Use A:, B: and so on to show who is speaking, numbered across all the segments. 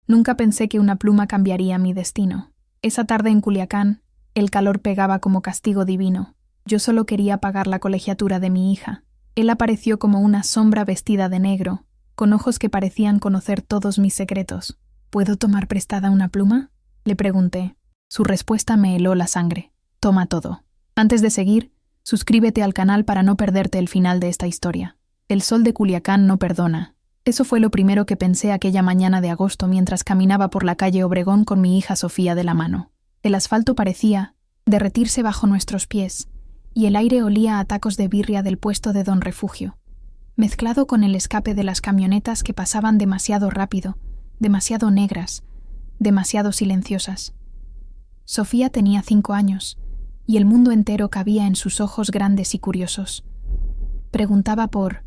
A: Nunca pensé que una pluma cambiaría mi destino. Esa tarde en Culiacán, el calor pegaba como castigo divino. Yo solo quería pagar la colegiatura de mi hija. Él apareció como una sombra vestida de negro, con ojos que parecían conocer todos mis secretos. ¿Puedo tomar prestada una pluma?, le pregunté. Su respuesta me heló la sangre. Toma todo. Antes de seguir, suscríbete al canal para no perderte el final de esta historia. El sol de Culiacán no perdona. Eso fue lo primero que pensé aquella mañana de agosto mientras caminaba por la calle Obregón con mi hija Sofía de la mano. El asfalto parecía derretirse bajo nuestros pies, y el aire olía a tacos de birria del puesto de Don Refugio, mezclado con el escape de las camionetas que pasaban demasiado rápido, demasiado negras, demasiado silenciosas. Sofía tenía 5 años, y el mundo entero cabía en sus ojos grandes y curiosos. Preguntaba por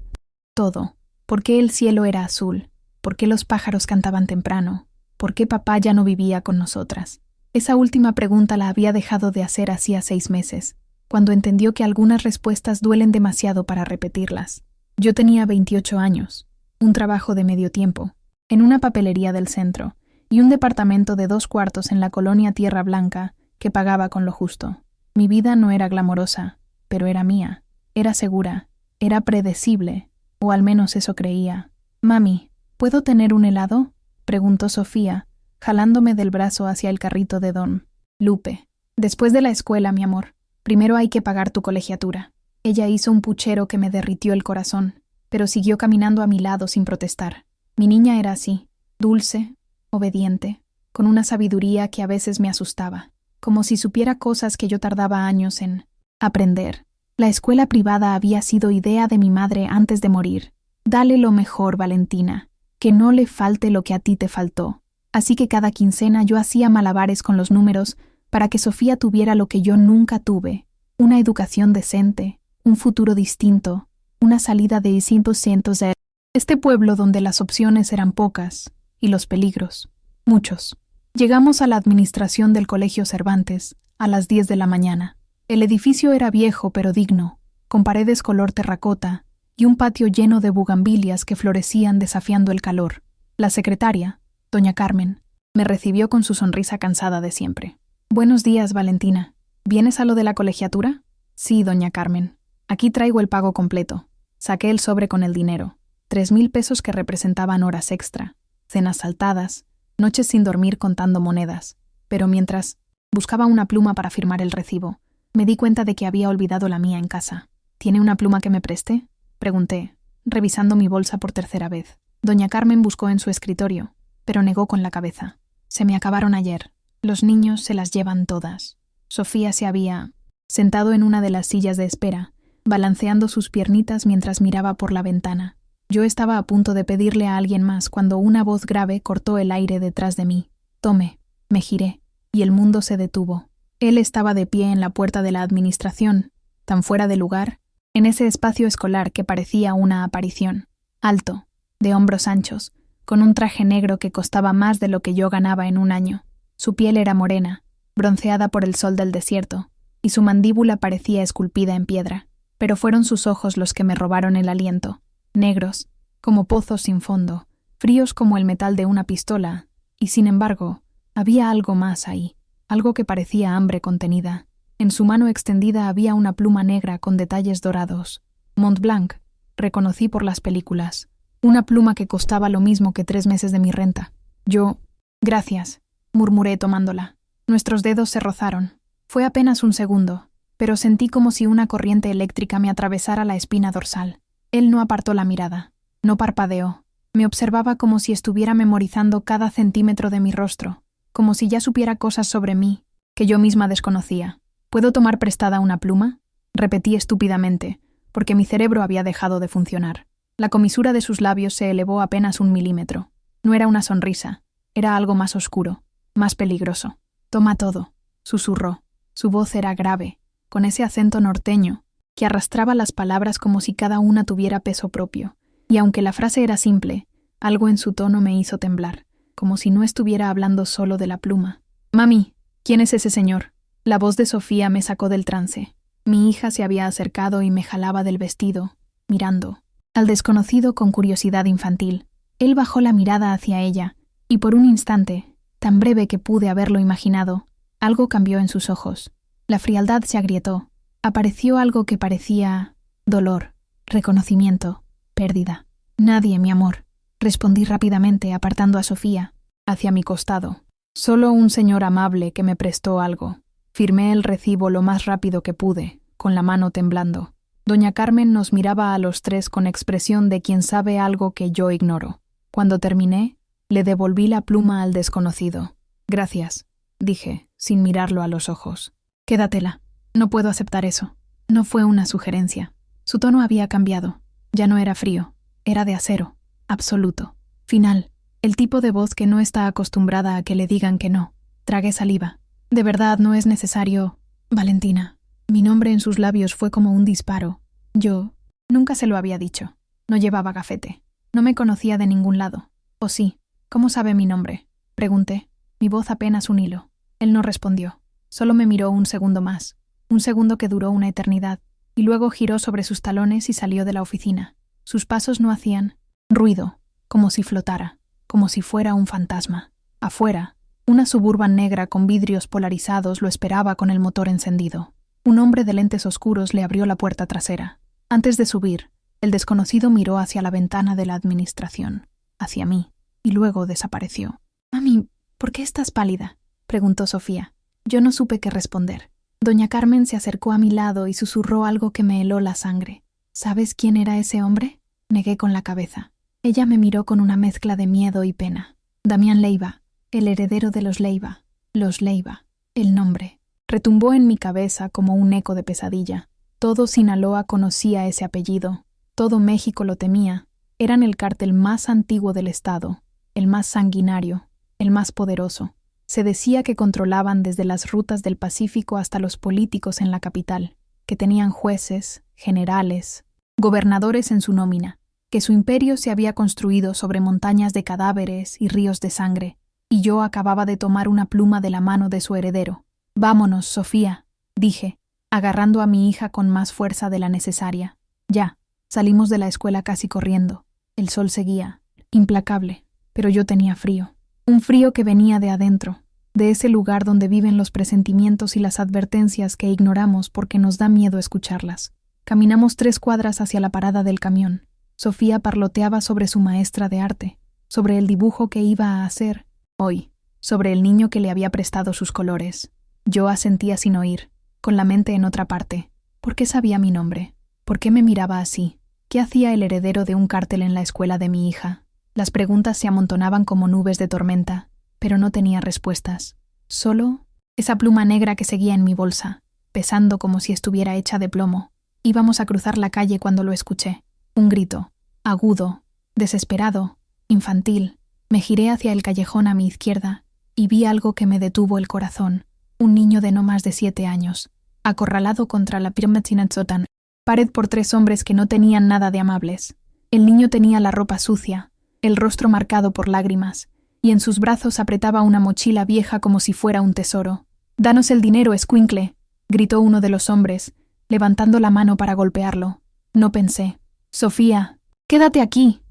A: todo. ¿Por qué el cielo era azul? ¿Por qué los pájaros cantaban temprano? ¿Por qué papá ya no vivía con nosotras? Esa última pregunta la había dejado de hacer hacía 6 meses, cuando entendió que algunas respuestas duelen demasiado para repetirlas. Yo tenía 28 años, un trabajo de medio tiempo, en una papelería del centro, y un departamento de 2 cuartos en la colonia Tierra Blanca que pagaba con lo justo. Mi vida no era glamorosa, pero era mía, era segura, era predecible, o al menos eso creía. «Mami, ¿puedo tener un helado?», preguntó Sofía, jalándome del brazo hacia el carrito de Don Lupe. «Después de la escuela, mi amor. Primero hay que pagar tu colegiatura». Ella hizo un puchero que me derritió el corazón, pero siguió caminando a mi lado sin protestar. Mi niña era así, dulce, obediente, con una sabiduría que a veces me asustaba, como si supiera cosas que yo tardaba años en aprender. La escuela privada había sido idea de mi madre antes de morir. Dale lo mejor, Valentina, que no le falte lo que a ti te faltó. Así que cada quincena yo hacía malabares con los números para que Sofía tuviera lo que yo nunca tuve: una educación decente, un futuro distinto, una salida de 100% de este pueblo donde las opciones eran pocas y los peligros, muchos. Llegamos a la administración del Colegio Cervantes a las 10 de la mañana. El edificio era viejo pero digno, con paredes color terracota y un patio lleno de bugambilias que florecían desafiando el calor. La secretaria, doña Carmen, me recibió con su sonrisa cansada de siempre. «Buenos días, Valentina. ¿Vienes a lo de la colegiatura?» «Sí, doña Carmen. Aquí traigo el pago completo». Saqué el sobre con el dinero. 3,000 pesos que representaban horas extra, cenas saltadas, noches sin dormir contando monedas. Pero mientras buscaba una pluma para firmar el recibo, me di cuenta de que había olvidado la mía en casa. «¿Tiene una pluma que me preste?», pregunté, revisando mi bolsa por tercera vez. Doña Carmen buscó en su escritorio, pero negó con la cabeza. «Se me acabaron ayer. Los niños se las llevan todas». Sofía se había sentado en una de las sillas de espera, balanceando sus piernitas mientras miraba por la ventana. Yo estaba a punto de pedirle a alguien más cuando una voz grave cortó el aire detrás de mí. «Tome». Me giré, y el mundo se detuvo. Él estaba de pie en la puerta de la administración, tan fuera de lugar, en ese espacio escolar que parecía una aparición. Alto, de hombros anchos, con un traje negro que costaba más de lo que yo ganaba en un año. Su piel era morena, bronceada por el sol del desierto, y su mandíbula parecía esculpida en piedra. Pero fueron sus ojos los que me robaron el aliento, negros, como pozos sin fondo, fríos como el metal de una pistola, y sin embargo, había algo más ahí. Algo que parecía hambre contenida. En su mano extendida había una pluma negra con detalles dorados. Montblanc, reconocí por las películas. Una pluma que costaba lo mismo que 3 meses de mi renta. Yo, «Gracias», murmuré tomándola. Nuestros dedos se rozaron. Fue apenas un segundo, pero sentí como si una corriente eléctrica me atravesara la espina dorsal. Él no apartó la mirada, no parpadeó. Me observaba como si estuviera memorizando cada centímetro de mi rostro, como si ya supiera cosas sobre mí que yo misma desconocía. «¿Puedo tomar prestada una pluma?», repetí estúpidamente, porque mi cerebro había dejado de funcionar. La comisura de sus labios se elevó apenas 1 milímetro. No era una sonrisa, era algo más oscuro, más peligroso. «Toma todo», susurró. Su voz era grave, con ese acento norteño, que arrastraba las palabras como si cada una tuviera peso propio. Y aunque la frase era simple, algo en su tono me hizo temblar, como si no estuviera hablando solo de la pluma. «Mami, ¿quién es ese señor?». La voz de Sofía me sacó del trance. Mi hija se había acercado y me jalaba del vestido, mirando al desconocido con curiosidad infantil. Él bajó la mirada hacia ella Y por un instante, tan breve que pude haberlo imaginado, algo cambió en sus ojos. La frialdad se agrietó. Apareció algo que parecía dolor, reconocimiento, pérdida. Nadie, mi amor, respondí rápidamente, apartando a Sofía hacia mi costado. Solo un señor amable que me prestó algo. Firmé el recibo lo más rápido que pude, con la mano temblando. Doña Carmen nos miraba a los tres con expresión de quien sabe algo que yo ignoro. Cuando terminé, le devolví la pluma al desconocido. Gracias, dije, sin mirarlo a los ojos. Quédatela. No puedo aceptar eso. No fue una sugerencia. Su tono había cambiado. Ya no era frío. Era de acero. Absoluto. Final. El tipo de voz que no está acostumbrada a que le digan que no. Tragué saliva. De verdad no es necesario... Valentina. Mi nombre en sus labios fue como un disparo. Yo... Nunca se lo había dicho. No llevaba gafete. No me conocía de ningún lado. ¿O sí? ¿Cómo sabe mi nombre? Pregunté. Mi voz apenas un hilo. Él no respondió. Solo me miró un segundo más. Un segundo que duró una eternidad. Y luego giró sobre sus talones y salió de la oficina. Sus pasos no hacían ruido, como si flotara, como si fuera un fantasma. Afuera, una Suburban negra con vidrios polarizados lo esperaba con el motor encendido. Un hombre de lentes oscuros le abrió la puerta trasera. Antes de subir, el desconocido miró hacia la ventana de la administración, hacia mí, y luego desapareció. «Mami, ¿por qué estás pálida?», preguntó Sofía. Yo no supe qué responder. Doña Carmen se acercó a mi lado y susurró algo que me heló la sangre. «¿Sabes quién era ese hombre?», negué con la cabeza. Ella me miró con una mezcla de miedo y pena. Damián Leiva, el heredero de los Leiva. Los Leiva. El nombre. Retumbó en mi cabeza como un eco de pesadilla. Todo Sinaloa conocía ese apellido. Todo México lo temía. Eran el cártel más antiguo del estado, el más sanguinario, el más poderoso. Se decía que controlaban desde las rutas del Pacífico hasta los políticos en la capital, que tenían jueces, generales, gobernadores en su nómina, que su imperio se había construido sobre montañas de cadáveres y ríos de sangre, y yo acababa de tomar una pluma de la mano de su heredero. «Vámonos, Sofía», dije, agarrando a mi hija con más fuerza de la necesaria. Ya, salimos de la escuela casi corriendo. El sol seguía, implacable, pero yo tenía frío. Un frío que venía de adentro, de ese lugar donde viven los presentimientos y las advertencias que ignoramos porque nos da miedo escucharlas. Caminamos 3 cuadras hacia la parada del camión. Sofía parloteaba sobre su maestra de arte, sobre el dibujo que iba a hacer hoy, sobre el niño que le había prestado sus colores. Yo asentía sin oír, con la mente en otra parte. ¿Por qué sabía mi nombre? ¿Por qué me miraba así? ¿Qué hacía el heredero de un cártel en la escuela de mi hija? Las preguntas se amontonaban como nubes de tormenta, pero no tenía respuestas. Solo esa pluma negra que seguía en mi bolsa, pesando como si estuviera hecha de plomo. Íbamos a cruzar la calle cuando lo escuché. Un grito, agudo, desesperado, infantil. Me giré hacia el callejón a mi izquierda y vi algo que me detuvo el corazón. Un niño de no más de 7 años, acorralado contra la Pirmetzinatzotan, pared por 3 hombres que no tenían nada de amables. El niño tenía la ropa sucia, el rostro marcado por lágrimas, y en sus brazos apretaba una mochila vieja como si fuera un tesoro. «Danos el dinero, escuincle», gritó uno de los hombres, levantando la mano para golpearlo. No pensé. «Sofía, quédate aquí»,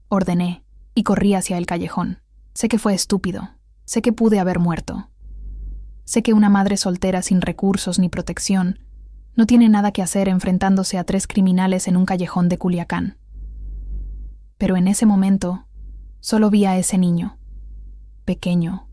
A: ordené, y corrí hacia el callejón. Sé que fue estúpido. Sé que pude haber muerto. Sé que una madre soltera sin recursos ni protección no tiene nada que hacer enfrentándose a 3 criminales en un callejón de Culiacán. Pero en ese momento solo vi a ese niño, pequeño,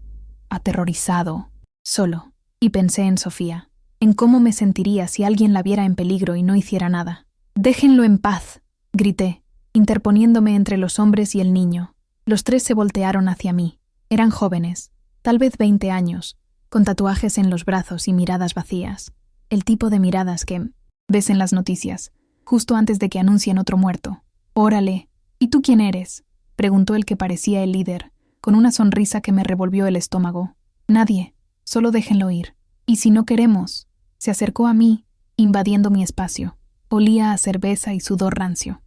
A: aterrorizado, solo, y pensé en Sofía, en cómo me sentiría si alguien la viera en peligro y no hiciera nada. «Déjenlo en paz», grité, interponiéndome entre los hombres y el niño. Los 3 se voltearon hacia mí. Eran jóvenes, tal vez 20 años, con tatuajes en los brazos y miradas vacías. El tipo de miradas que ves en las noticias, justo antes de que anuncien otro muerto. «Órale, ¿y tú quién eres?», preguntó el que parecía el líder, con una sonrisa que me revolvió el estómago. «Nadie, solo déjenlo ir. Y si no queremos», se acercó a mí, invadiendo mi espacio. Olía a cerveza y sudor rancio.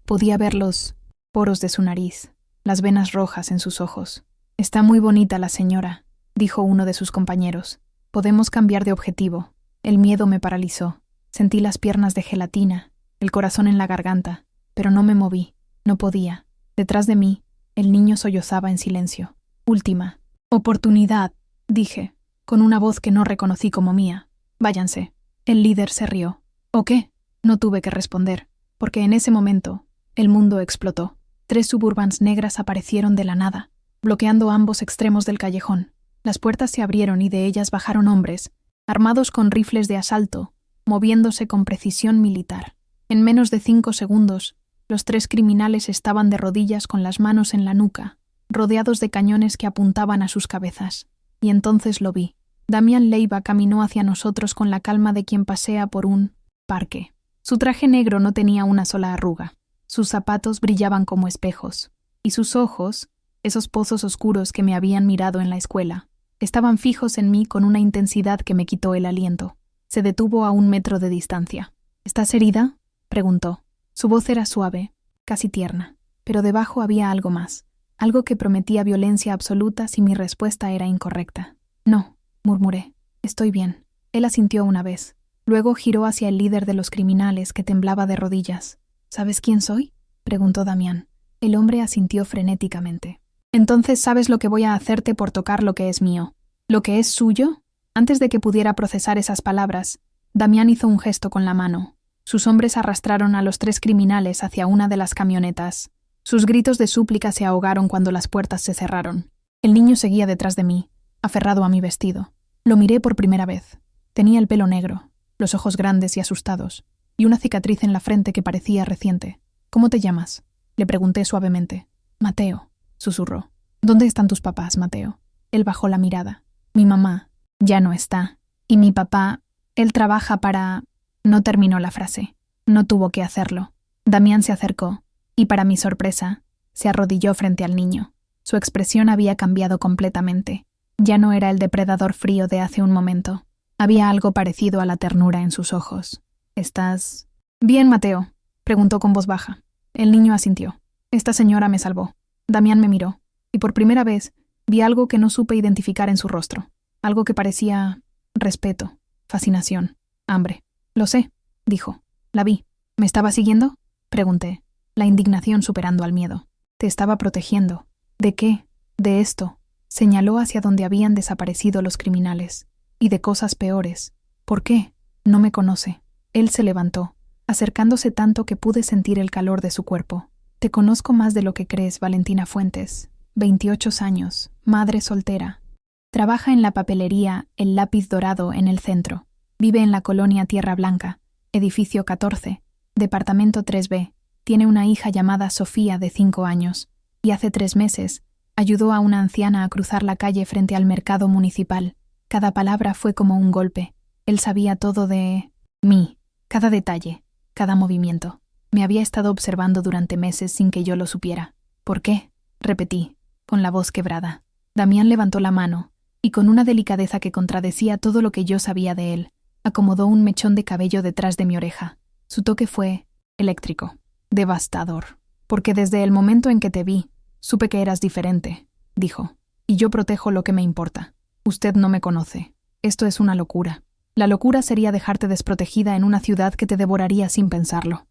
A: Podía ver los poros de su nariz, las venas rojas en sus ojos. «Está muy bonita la señora», dijo uno de sus compañeros. «Podemos cambiar de objetivo». El miedo me paralizó. Sentí las piernas de gelatina, el corazón en la garganta, pero no me moví. No podía. Detrás de mí, el niño sollozaba en silencio. última oportunidad, dije, con una voz que no reconocí como mía. Váyanse. El líder se rió. ¿O qué? No tuve que responder, porque en ese momento el mundo explotó. 3 Suburbans negras aparecieron de la nada, bloqueando ambos extremos del callejón. Las puertas se abrieron y de ellas bajaron hombres, armados con rifles de asalto, moviéndose con precisión militar. En menos de 5 segundos, los 3 criminales estaban de rodillas con las manos en la nuca, rodeados de cañones que apuntaban a sus cabezas. Y entonces lo vi. Damián Leiva caminó hacia nosotros con la calma de quien pasea por un parque. Su traje negro no tenía una sola arruga. Sus zapatos brillaban como espejos. Y sus ojos, esos pozos oscuros que me habían mirado en la escuela, estaban fijos en mí con una intensidad que me quitó el aliento. Se detuvo a 1 metro de distancia. ¿Estás herida?, preguntó. Su voz era suave, casi tierna, pero debajo había algo más, algo que prometía violencia absoluta si mi respuesta era incorrecta. No, murmuré. Estoy bien. Él asintió una vez. Luego giró hacia el líder de los criminales, que temblaba de rodillas. ¿Sabes quién soy?, preguntó Damián. El hombre asintió frenéticamente. Entonces sabes lo que voy a hacerte por tocar lo que es mío. ¿Lo que es suyo? Antes de que pudiera procesar esas palabras, Damián hizo un gesto con la mano. Sus hombres arrastraron a los 3 criminales hacia una de las camionetas. Sus gritos de súplica se ahogaron cuando las puertas se cerraron. El niño seguía detrás de mí, aferrado a mi vestido. Lo miré por primera vez. Tenía el pelo negro, los ojos grandes y asustados, y una cicatriz en la frente que parecía reciente. ¿Cómo te llamas?, le pregunté suavemente. Mateo, susurró. ¿Dónde están tus papás, Mateo? Él bajó la mirada. Mi mamá ya no está. Y mi papá, él trabaja para... No terminó la frase. No tuvo que hacerlo. Damián se acercó, y para mi sorpresa, se arrodilló frente al niño. Su expresión había cambiado completamente. Ya no era el depredador frío de hace un momento. Había algo parecido a la ternura en sus ojos. ¿Estás bien, Mateo?, preguntó con voz baja. El niño asintió. Esta señora me salvó. Damián me miró, y por primera vez vi algo que no supe identificar en su rostro. Algo que parecía respeto, fascinación, hambre. Lo sé, dijo. La vi. ¿Me estaba siguiendo?, pregunté, la indignación superando al miedo. Te estaba protegiendo. ¿De qué? De esto. Señaló hacia donde habían desaparecido los criminales. Y de cosas peores. ¿Por qué? No me conoce. Él se levantó, acercándose tanto que pude sentir el calor de su cuerpo. Te conozco más de lo que crees, Valentina Fuentes. 28 años, madre soltera. Trabaja en la papelería El Lápiz Dorado en el centro. Vive en la colonia Tierra Blanca, edificio 14, departamento 3B. Tiene una hija llamada Sofía de 5 años. Y hace 3 meses ayudó a una anciana a cruzar la calle frente al mercado municipal. Cada palabra fue como un golpe. Él sabía todo de mí, cada detalle, cada movimiento. Me había estado observando durante meses sin que yo lo supiera. ¿Por qué?, repetí, con la voz quebrada. Damián levantó la mano, y con una delicadeza que contradecía todo lo que yo sabía de él, acomodó un mechón de cabello detrás de mi oreja. Su toque fue eléctrico, devastador. Porque desde el momento en que te vi, supe que eras diferente, dijo. Y yo protejo lo que me importa. Usted no me conoce. Esto es una locura. La locura sería dejarte desprotegida en una ciudad que te devoraría sin pensarlo.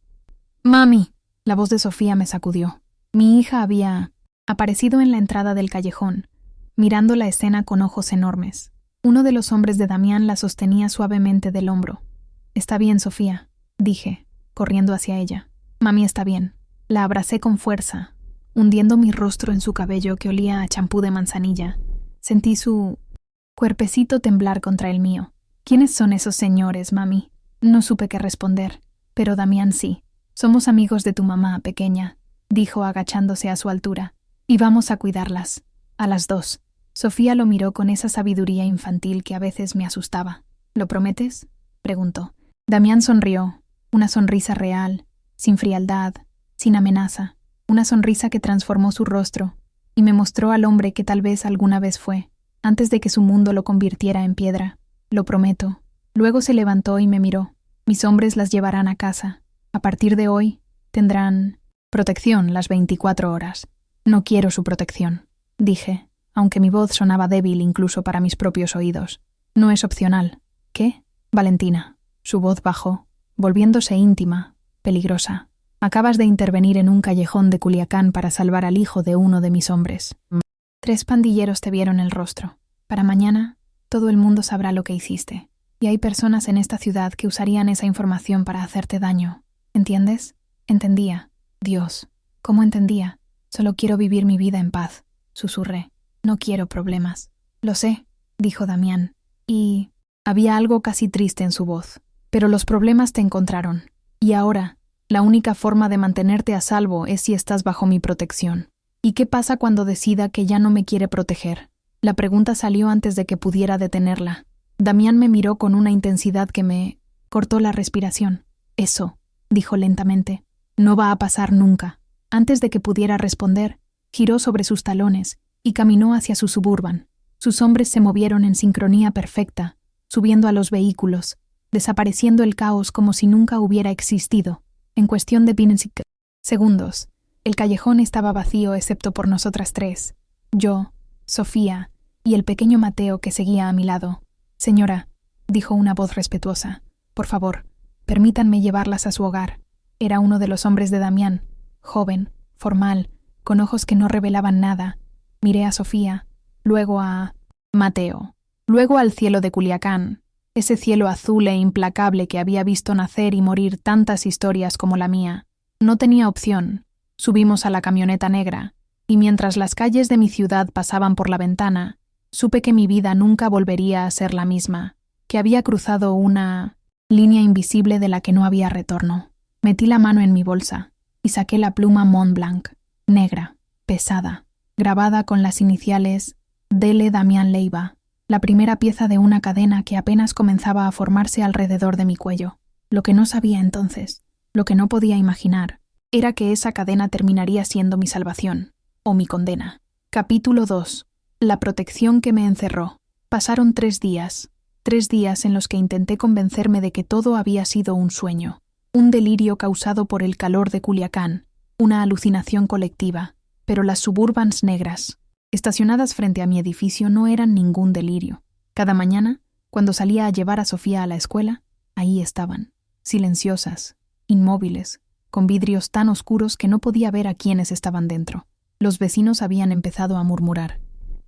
A: ¡Mami! La voz de Sofía me sacudió. Mi hija había aparecido en la entrada del callejón, mirando la escena con ojos enormes. Uno de los hombres de Damián la sostenía suavemente del hombro. «Está bien, Sofía», dije, corriendo hacia ella. «Mami está bien». La abracé con fuerza, hundiendo mi rostro en su cabello que olía a champú de manzanilla. Sentí su cuerpecito temblar contra el mío. «¿Quiénes son esos señores, mami?». No supe qué responder, pero Damián sí. «Somos amigos de tu mamá, pequeña», dijo agachándose a su altura. «Y vamos a cuidarlas. A las 2». Sofía lo miró con esa sabiduría infantil que a veces me asustaba. «¿Lo prometes?», preguntó. Damián sonrió, una sonrisa real, sin frialdad, sin amenaza, una sonrisa que transformó su rostro y me mostró al hombre que tal vez alguna vez fue, antes de que su mundo lo convirtiera en piedra. «Lo prometo». Luego se levantó y me miró. «Mis hombres las llevarán a casa. A partir de hoy, tendrán protección las 24 horas. No quiero su protección», dije, aunque mi voz sonaba débil incluso para mis propios oídos. «No es opcional». «¿Qué?». «Valentina». Su voz bajó, volviéndose íntima, peligrosa. «Acabas de intervenir en un callejón de Culiacán para salvar al hijo de uno de mis hombres». 3 pandilleros te vieron el rostro. Para mañana, todo el mundo sabrá lo que hiciste. Y hay personas en esta ciudad que usarían esa información para hacerte daño. ¿Entiendes? Entendía. Dios, ¿cómo entendía? Solo quiero vivir mi vida en paz, susurré. No quiero problemas. Lo sé, dijo Damián. Y había algo casi triste en su voz. Pero los problemas te encontraron. Y ahora, la única forma de mantenerte a salvo es si estás bajo mi protección. ¿Y qué pasa cuando decida que ya no me quiere proteger? La pregunta salió antes de que pudiera detenerla. Damián me miró con una intensidad que me cortó la respiración. Eso, dijo lentamente, no va a pasar nunca. Antes de que pudiera responder, giró sobre sus talones y caminó hacia su suburban. Sus hombres se movieron en sincronía perfecta, subiendo a los vehículos, desapareciendo el caos como si nunca hubiera existido. En cuestión de segundos, el callejón estaba vacío excepto por nosotras 3, yo, Sofía y el pequeño Mateo que seguía a mi lado. Señora, dijo una voz respetuosa, por favor, permítanme llevarlas a su hogar. Era uno de los hombres de Damián, joven, formal, con ojos que no revelaban nada. Miré a Sofía, luego a Mateo, luego al cielo de Culiacán, ese cielo azul e implacable que había visto nacer y morir tantas historias como la mía. No tenía opción. Subimos a la camioneta negra, y mientras las calles de mi ciudad pasaban por la ventana, supe que mi vida nunca volvería a ser la misma, que había cruzado una línea invisible de la que no había retorno. Metí la mano en mi bolsa y saqué la pluma Montblanc, negra, pesada, grabada con las iniciales Dele Damián Leiva, la primera pieza de una cadena que apenas comenzaba a formarse alrededor de mi cuello. Lo que no sabía entonces, lo que no podía imaginar, era que esa cadena terminaría siendo mi salvación, o mi condena. Capítulo 2. La protección que me encerró. Pasaron 3 días en los que intenté convencerme de que todo había sido un sueño, un delirio causado por el calor de Culiacán, una alucinación colectiva, pero las Suburbans negras, estacionadas frente a mi edificio, no eran ningún delirio. Cada mañana, cuando salía a llevar a Sofía a la escuela, ahí estaban, silenciosas, inmóviles, con vidrios tan oscuros que no podía ver a quienes estaban dentro. Los vecinos habían empezado a murmurar.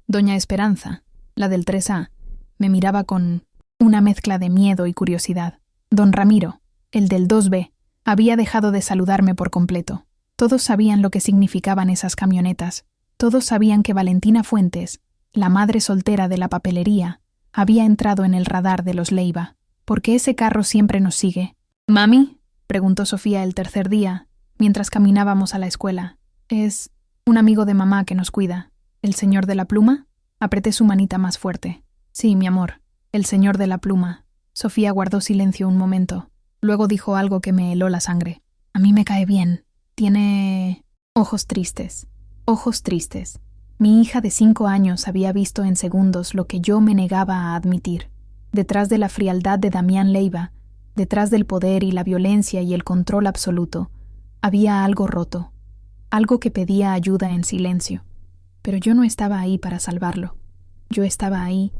A: Doña Esperanza, la del 3A, me miraba con una mezcla de miedo y curiosidad. Don Ramiro, el del 2B, había dejado de saludarme por completo. Todos sabían lo que significaban esas camionetas. Todos sabían que Valentina Fuentes, la madre soltera de la papelería, había entrado en el radar de los Leiva. ¿Por qué ese carro siempre nos sigue? «¿Mami?», preguntó Sofía el tercer día, mientras caminábamos a la escuela. «Es un amigo de mamá que nos cuida. ¿El señor de la pluma?». Apreté su manita más fuerte. «Sí, mi amor, el señor de la pluma». Sofía guardó silencio un momento. Luego dijo algo que me heló la sangre. «A mí me cae bien. Tiene ojos tristes». Ojos tristes. Mi hija de 5 años había visto en segundos lo que yo me negaba a admitir. Detrás de la frialdad de Damián Leiva, detrás del poder y la violencia y el control absoluto, había algo roto, algo que pedía ayuda en silencio. Pero yo no estaba ahí para salvarlo. Yo estaba ahí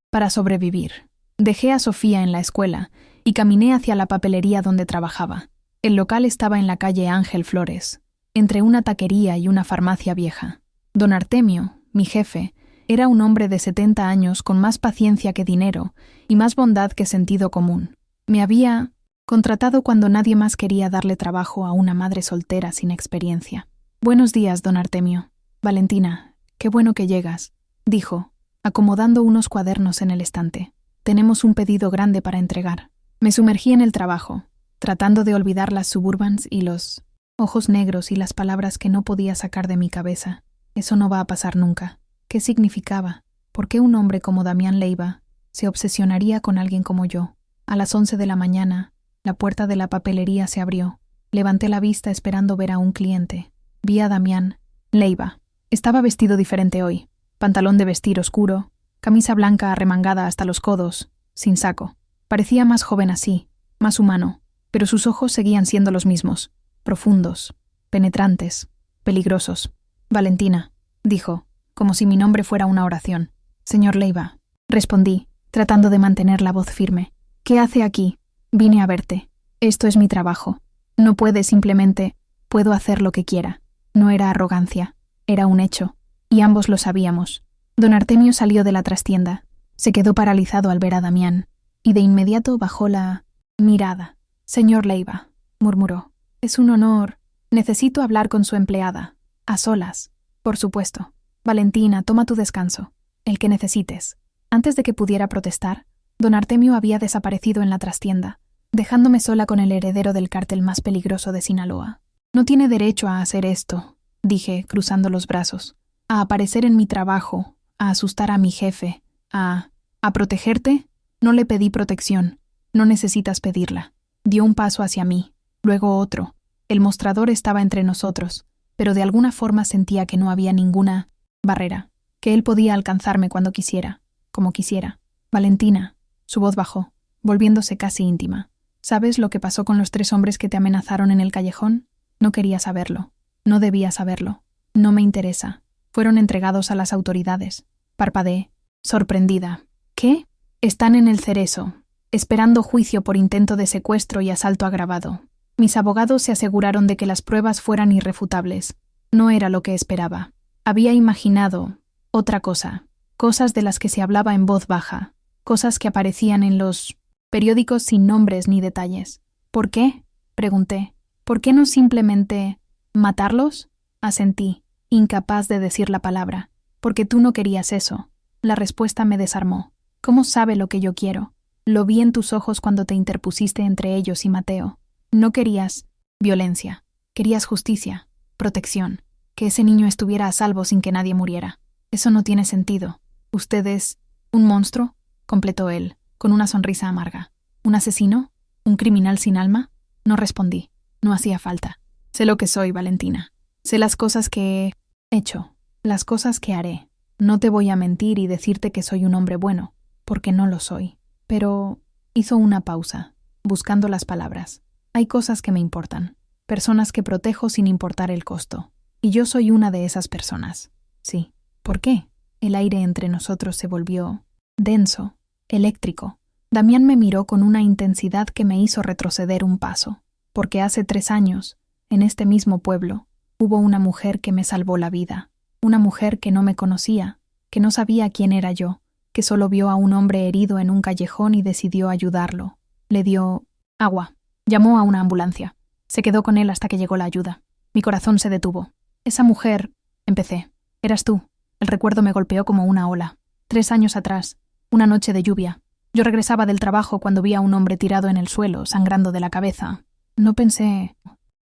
A: para sobrevivir. Dejé a Sofía en la escuela y caminé hacia la papelería donde trabajaba. El local estaba en la calle Ángel Flores, entre una taquería y una farmacia vieja. Don Artemio, mi jefe, era un hombre de 70 años con más paciencia que dinero y más bondad que sentido común. Me había contratado cuando nadie más quería darle trabajo a una madre soltera sin experiencia. «Buenos días, don Artemio. Valentina, qué bueno que llegas», dijo, acomodando unos cuadernos en el estante. «Tenemos un pedido grande para entregar». Me sumergí en el trabajo, tratando de olvidar las Suburbans y los ojos negros y las palabras que no podía sacar de mi cabeza. Eso no va a pasar nunca. ¿Qué significaba? ¿Por qué un hombre como Damián Leiva se obsesionaría con alguien como yo? A las 11 de la mañana, la puerta de la papelería se abrió. Levanté la vista esperando ver a un cliente. Vi a Damián Leiva. Estaba vestido diferente hoy. Pantalón de vestir oscuro, camisa blanca arremangada hasta los codos, sin saco. Parecía más joven así, más humano, pero sus ojos seguían siendo los mismos. Profundos, penetrantes, peligrosos. «Valentina», dijo, como si mi nombre fuera una oración. «Señor Leiva», respondí, tratando de mantener la voz firme. «¿Qué hace aquí? Vine a verte. Esto es mi trabajo. No puede simplemente, puedo hacer lo que quiera». No era arrogancia, era un hecho. y ambos lo sabíamos. Don Artemio salió de la trastienda. Se quedó paralizado al ver a Damián, y de inmediato bajó la mirada. «Señor Leiva», murmuró, «es un honor. Necesito hablar con su empleada. A solas. Por supuesto. Valentina, toma tu descanso. El que necesites». Antes de que pudiera protestar, don Artemio había desaparecido en la trastienda, dejándome sola con el heredero del cártel más peligroso de Sinaloa. «No tiene derecho a hacer esto», dije, cruzando los brazos, «a aparecer en mi trabajo, a asustar a mi jefe, a protegerte». No le pedí protección. No necesitas pedirla. Dio un paso hacia mí, luego otro. El mostrador estaba entre nosotros, pero de alguna forma sentía que no había ninguna barrera, que él podía alcanzarme cuando quisiera, como quisiera. «Valentina», su voz bajó, volviéndose casi íntima. «¿Sabes lo que pasó con los 3 hombres que te amenazaron en el callejón? No quería saberlo. No debía saberlo. No me interesa. Fueron entregados a las autoridades». Parpadeé, sorprendida. «¿Qué?» «Están en el Cerezo, esperando juicio por intento de secuestro y asalto agravado. Mis abogados se aseguraron de que las pruebas fueran irrefutables. No era lo que esperaba. Había imaginado otra cosa, cosas de las que se hablaba en voz baja, cosas que aparecían en los periódicos sin nombres ni detalles. ¿Por qué?», pregunté. «¿Por qué no simplemente matarlos?». Asentí, incapaz de decir la palabra. «Porque tú no querías eso». La respuesta me desarmó. «¿Cómo sabe lo que yo quiero? Lo vi en tus ojos cuando te interpusiste entre ellos y Mateo. No querías violencia. Querías justicia, protección, que ese niño estuviera a salvo sin que nadie muriera. Eso no tiene sentido. ¿Usted es un monstruo?», completó él, con una sonrisa amarga. «¿Un asesino? ¿Un criminal sin alma?». No respondí. No hacía falta. Sé lo que soy, Valentina. Sé las cosas que he hecho, las cosas que haré. No te voy a mentir y decirte que soy un hombre bueno, porque no lo soy. Pero hizo una pausa, buscando las palabras. Hay cosas que me importan, personas que protejo sin importar el costo. Y yo soy una de esas personas. Sí. ¿Por qué? El aire entre nosotros se volvió denso, eléctrico. Damián me miró con una intensidad que me hizo retroceder un paso, porque hace 3 años, en este mismo pueblo, hubo una mujer que me salvó la vida. Una mujer que no me conocía, que no sabía quién era yo, que solo vio a un hombre herido en un callejón y decidió ayudarlo. Le dio agua. Llamó a una ambulancia. Se quedó con él hasta que llegó la ayuda. Mi corazón se detuvo. «Esa mujer», empecé, «eras tú». El recuerdo me golpeó como una ola. 3 años atrás, una noche de lluvia. Yo regresaba del trabajo cuando vi a un hombre tirado en el suelo, sangrando de la cabeza. No pensé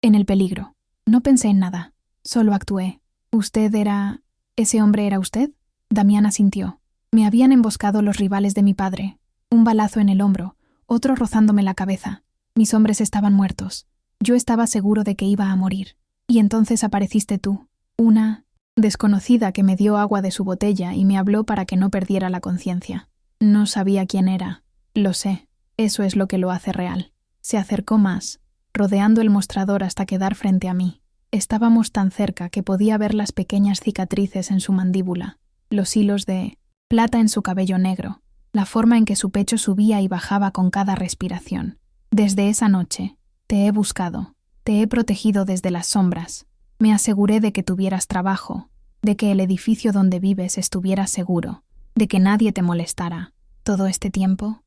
A: en el peligro. No pensé en nada. Solo actué. «¿Usted era... ese hombre era usted?». Damián asintió. Me habían emboscado los rivales de mi padre. Un balazo en el hombro, otro rozándome la cabeza. Mis hombres estaban muertos. Yo estaba seguro de que iba a morir. Y entonces apareciste tú, una desconocida que me dio agua de su botella y me habló para que no perdiera la conciencia. No sabía quién era. Lo sé. Eso es lo que lo hace real. Se acercó más, rodeando el mostrador hasta quedar frente a mí. Estábamos tan cerca que podía ver las pequeñas cicatrices en su mandíbula, los hilos de plata en su cabello negro, la forma en que su pecho subía y bajaba con cada respiración. Desde esa noche, te he buscado, te he protegido desde las sombras. Me aseguré de que tuvieras trabajo, de que el edificio donde vives estuviera seguro, de que nadie te molestara. Todo este tiempo.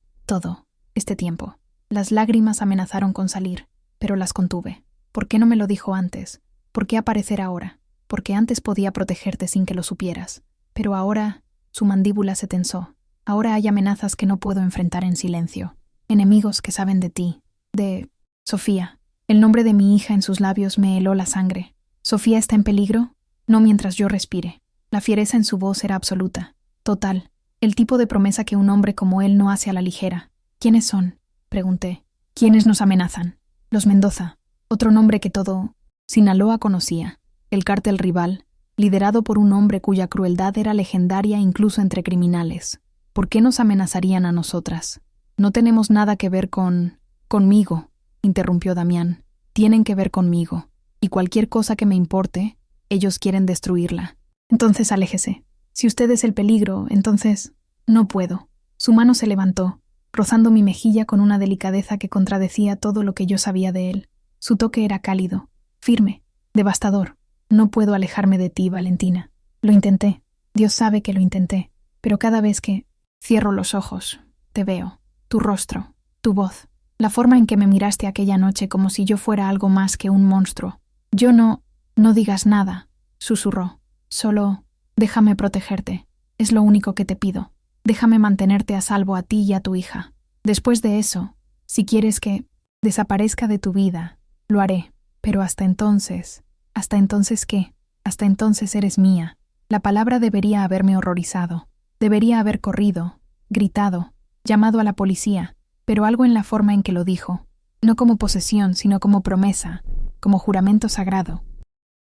A: Las lágrimas amenazaron con salir, pero las contuve. ¿Por qué no me lo dijo antes? ¿Por qué aparecer ahora? Porque antes podía protegerte sin que lo supieras. Pero ahora, su mandíbula se tensó. Ahora hay amenazas que no puedo enfrentar en silencio. Enemigos que saben de ti, de Sofía. El nombre de mi hija en sus labios me heló la sangre. ¿Sofía está en peligro? No mientras yo respire. La fiereza en su voz era absoluta, total. El tipo de promesa que un hombre como él no hace a la ligera. ¿Quiénes son?, pregunté. ¿Quiénes nos amenazan? Los Mendoza, otro nombre que todo Sinaloa conocía. El cártel rival, liderado por un hombre cuya crueldad era legendaria incluso entre criminales. ¿Por qué nos amenazarían a nosotras? No tenemos nada que ver conmigo, interrumpió Damián. Tienen que ver conmigo. Y cualquier cosa que me importe, ellos quieren destruirla. Entonces aléjese. Si usted es el peligro, entonces... No puedo. Su mano se levantó, rozando mi mejilla con una delicadeza que contradecía todo lo que yo sabía de él. Su toque era cálido, firme, devastador. No puedo alejarme de ti, Valentina. Lo intenté. Dios sabe que lo intenté. Pero cada vez que cierro los ojos, te veo. Tu rostro, tu voz, la forma en que me miraste aquella noche como si yo fuera algo más que un monstruo. Yo no digas nada, susurró. Solo déjame protegerte. Es lo único que te pido. Déjame mantenerte a salvo a ti y a tu hija. Después de eso, si quieres que desaparezca de tu vida, lo haré. Pero ¿hasta entonces qué? Hasta entonces eres mía. La palabra debería haberme horrorizado. Debería haber corrido, gritado, llamado a la policía, pero algo en la forma en que lo dijo, no como posesión, sino como promesa, como juramento sagrado,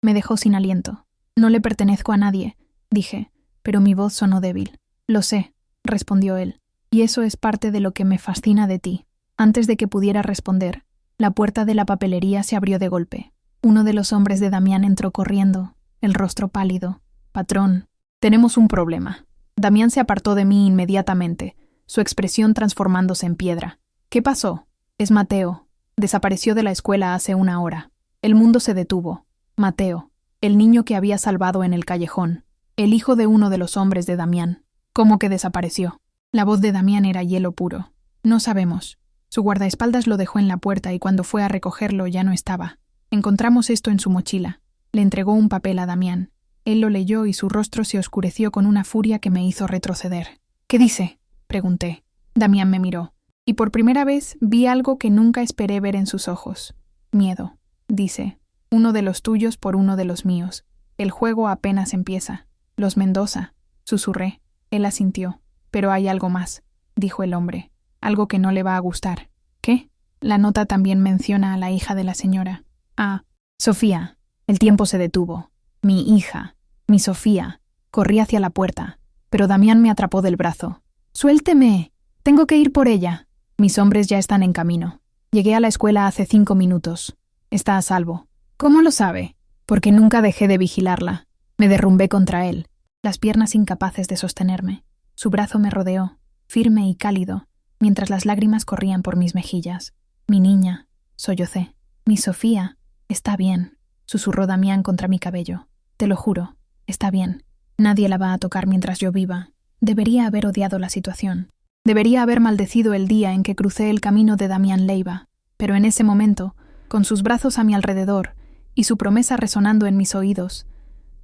A: me dejó sin aliento. No le pertenezco a nadie, dije, pero mi voz sonó débil. Lo sé, respondió él, y eso es parte de lo que me fascina de ti. Antes de que pudiera responder, la puerta de la papelería se abrió de golpe. Uno de los hombres de Damián entró corriendo, el rostro pálido. Patrón, tenemos un problema. Damián se apartó de mí inmediatamente, su expresión transformándose en piedra. ¿Qué pasó? Es Mateo. Desapareció de la escuela hace una hora. El mundo se detuvo. Mateo, el niño que había salvado en el callejón, el hijo de uno de los hombres de Damián. ¿Cómo que desapareció? La voz de Damián era hielo puro. No sabemos. Su guardaespaldas lo dejó en la puerta y cuando fue a recogerlo ya no estaba. Encontramos esto en su mochila. Le entregó un papel a Damián. Él lo leyó y su rostro se oscureció con una furia que me hizo retroceder. ¿Qué dice?, pregunté. Damián me miró, y por primera vez vi algo que nunca esperé ver en sus ojos. Miedo. Dice, uno de los tuyos por uno de los míos. El juego apenas empieza. Los Mendoza, susurré. Él asintió. Pero hay algo más, dijo el hombre. Algo que no le va a gustar. ¿Qué? La nota también menciona a la hija de la señora. Ah, Sofía. El tiempo se detuvo. Mi hija, mi Sofía. Corrí hacia la puerta, pero Damián me atrapó del brazo. ¡Suélteme! Tengo que ir por ella. Mis hombres ya están en camino. Llegué a la escuela hace 5 minutos. Está a salvo. ¿Cómo lo sabe? Porque nunca dejé de vigilarla. Me derrumbé contra él, las piernas incapaces de sostenerme. Su brazo me rodeó, firme y cálido, mientras las lágrimas corrían por mis mejillas. Mi niña, sollocé. Mi Sofía, está bien, susurró Damián contra mi cabello. Te lo juro, está bien. Nadie la va a tocar mientras yo viva. Debería haber odiado la situación. Debería haber maldecido el día en que crucé el camino de Damián Leiva, pero en ese momento, con sus brazos a mi alrededor y su promesa resonando en mis oídos,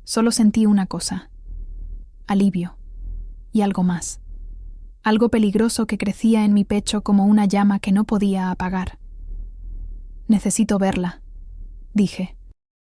A: solo sentí una cosa: alivio y algo más. Algo peligroso que crecía en mi pecho como una llama que no podía apagar. Necesito verla, dije,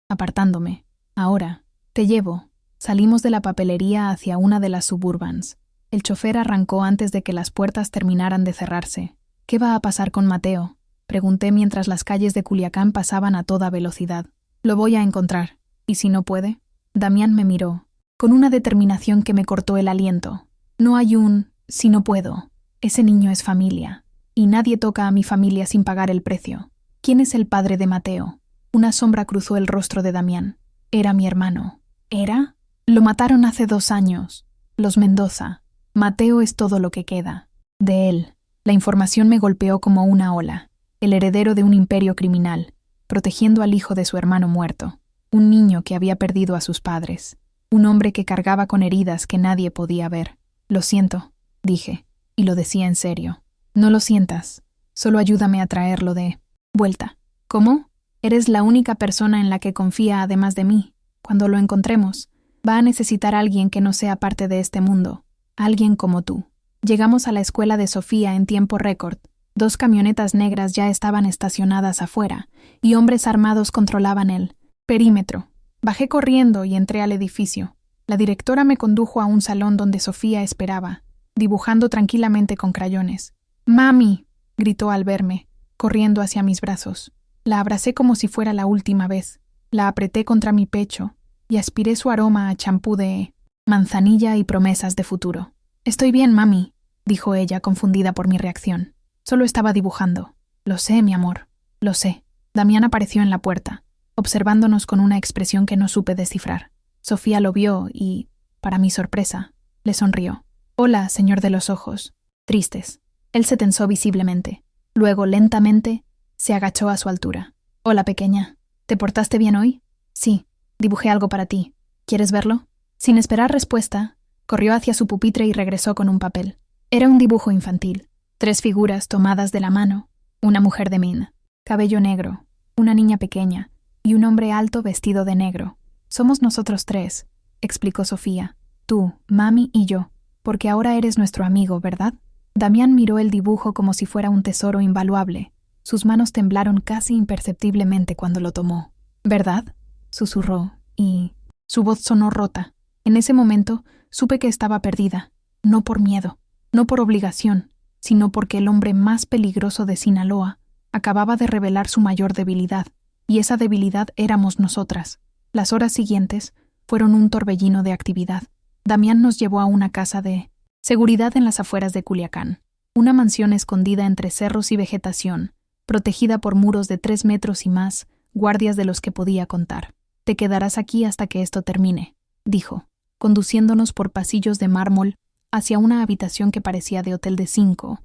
A: apartándome. Ahora, te llevo. Salimos de la papelería hacia una de las suburbans. El chofer arrancó antes de que las puertas terminaran de cerrarse. ¿Qué va a pasar con Mateo?, pregunté mientras las calles de Culiacán pasaban a toda velocidad. Lo voy a encontrar. ¿Y si no puede? Damián me miró, con una determinación que me cortó el aliento. No hay un si no puedo. Ese niño es familia, y nadie toca a mi familia sin pagar el precio. ¿Quién es el padre de Mateo? Una sombra cruzó el rostro de Damián. Era mi hermano. ¿Era? Lo mataron hace 2 años. Los Mendoza. Mateo es todo lo que queda. De él. La información me golpeó como una ola. El heredero de un imperio criminal, protegiendo al hijo de su hermano muerto. Un niño que había perdido a sus padres. Un hombre que cargaba con heridas que nadie podía ver. Lo siento, dije, y lo decía en serio. No lo sientas. Solo ayúdame a traerlo de vuelta. ¿Cómo? Eres la única persona en la que confía además de mí. Cuando lo encontremos, va a necesitar a alguien que no sea parte de este mundo. Alguien como tú. Llegamos a la escuela de Sofía en tiempo récord. 2 camionetas negras ya estaban estacionadas afuera, y hombres armados controlaban el perímetro. Bajé corriendo y entré al edificio. La directora me condujo a un salón donde Sofía esperaba, dibujando tranquilamente con crayones. «¡Mami!», gritó al verme, corriendo hacia mis brazos. La abracé como si fuera la última vez. La apreté contra mi pecho y aspiré su aroma a champú de manzanilla y promesas de futuro. «Estoy bien, mami», dijo ella, confundida por mi reacción. Solo estaba dibujando. «Lo sé, mi amor, lo sé». Damián apareció en la puerta, observándonos con una expresión que no supe descifrar. Sofía lo vio y, para mi sorpresa, le sonrió. «Hola, señor de los ojos tristes». Él se tensó visiblemente. Luego, lentamente, se agachó a su altura. «Hola, pequeña. ¿Te portaste bien hoy?» «Sí. Dibujé algo para ti. ¿Quieres verlo?» Sin esperar respuesta, corrió hacia su pupitre y regresó con un papel. Era un dibujo infantil. 3 figuras tomadas de la mano, una mujer de Min, cabello negro, una niña pequeña y un hombre alto vestido de negro. Somos nosotros 3, explicó Sofía. Tú, mami y yo, porque ahora eres nuestro amigo, ¿verdad? Damián miró el dibujo como si fuera un tesoro invaluable. Sus manos temblaron casi imperceptiblemente cuando lo tomó. ¿Verdad?, susurró, y su voz sonó rota. En ese momento supe que estaba perdida, no por miedo, no por obligación, sino porque el hombre más peligroso de Sinaloa acababa de revelar su mayor debilidad, y esa debilidad éramos nosotras. Las horas siguientes fueron un torbellino de actividad. Damián nos llevó a una casa de seguridad en las afueras de Culiacán, una mansión escondida entre cerros y vegetación, protegida por muros de 3 metros y más, guardias de los que podía contar. Te quedarás aquí hasta que esto termine, dijo, conduciéndonos por pasillos de mármol hacia una habitación que parecía de hotel de 5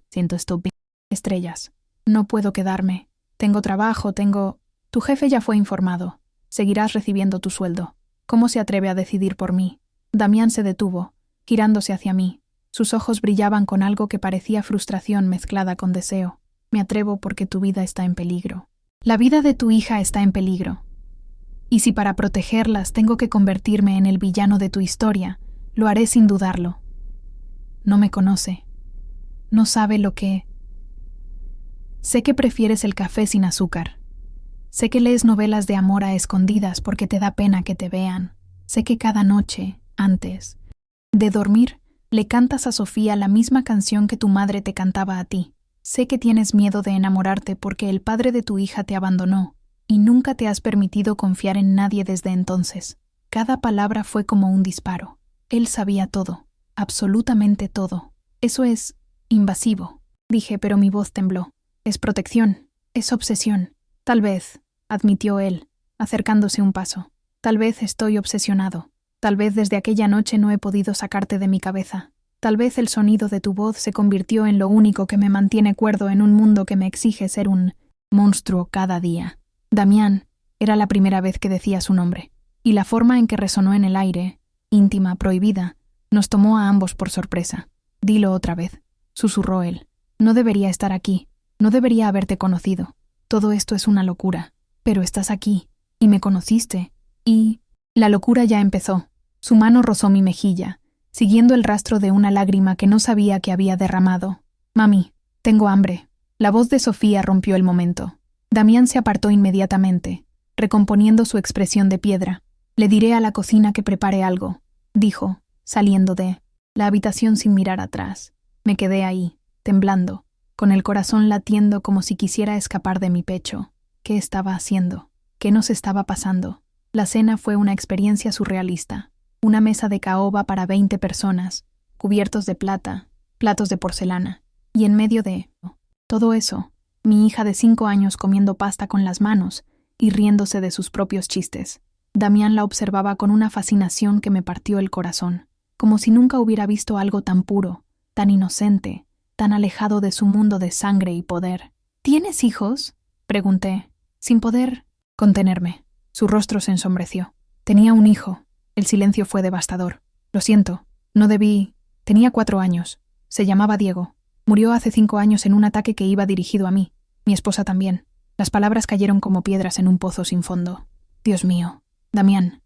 A: estrellas. No puedo quedarme. Tengo trabajo, Tu jefe ya fue informado. Seguirás recibiendo tu sueldo. ¿Cómo se atreve a decidir por mí? Damián se detuvo, girándose hacia mí. Sus ojos brillaban con algo que parecía frustración mezclada con deseo. Me atrevo porque tu vida está en peligro. La vida de tu hija está en peligro. Y si para protegerlas tengo que convertirme en el villano de tu historia, lo haré sin dudarlo. No me conoce. No sabe lo que... Sé que prefieres el café sin azúcar. Sé que lees novelas de amor a escondidas porque te da pena que te vean. Sé que cada noche, antes de dormir, le cantas a Sofía la misma canción que tu madre te cantaba a ti. Sé que tienes miedo de enamorarte porque el padre de tu hija te abandonó y nunca te has permitido confiar en nadie desde entonces. Cada palabra fue como un disparo. Él sabía todo, absolutamente todo. Eso es invasivo, dije, pero mi voz tembló. Es protección, es obsesión. Tal vez, admitió él, acercándose un paso. Tal vez estoy obsesionado. Tal vez desde aquella noche no he podido sacarte de mi cabeza. Tal vez el sonido de tu voz se convirtió en lo único que me mantiene cuerdo en un mundo que me exige ser un monstruo cada día. Damián era la primera vez que decía su nombre, y la forma en que resonó en el aire, íntima, prohibida, nos tomó a ambos por sorpresa. Dilo otra vez, susurró él. No debería estar aquí, no debería haberte conocido. Todo esto es una locura, pero estás aquí, y me conociste, y... La locura ya empezó. Su mano rozó mi mejilla, siguiendo el rastro de una lágrima que no sabía que había derramado. Mami, tengo hambre. La voz de Sofía rompió el momento. Damián se apartó inmediatamente, recomponiendo su expresión de piedra. Le diré a la cocina que prepare algo, dijo, saliendo de la habitación sin mirar atrás. Me quedé ahí, temblando, con el corazón latiendo como si quisiera escapar de mi pecho. ¿Qué estaba haciendo? ¿Qué nos estaba pasando? La cena fue una experiencia surrealista. Una mesa de caoba para 20 personas, cubiertos de plata, platos de porcelana, y en medio de todo eso, mi hija de 5 años comiendo pasta con las manos y riéndose de sus propios chistes. Damián la observaba con una fascinación que me partió el corazón, como si nunca hubiera visto algo tan puro, tan inocente, tan alejado de su mundo de sangre y poder. ¿Tienes hijos?, pregunté, sin poder contenerme. Su rostro se ensombreció. Tenía un hijo. El silencio fue devastador. Lo siento, no debí... Tenía 4 años. Se llamaba Diego. Murió hace 5 años en un ataque que iba dirigido a mí. Mi esposa también. Las palabras cayeron como piedras en un pozo sin fondo. Dios mío. Damián.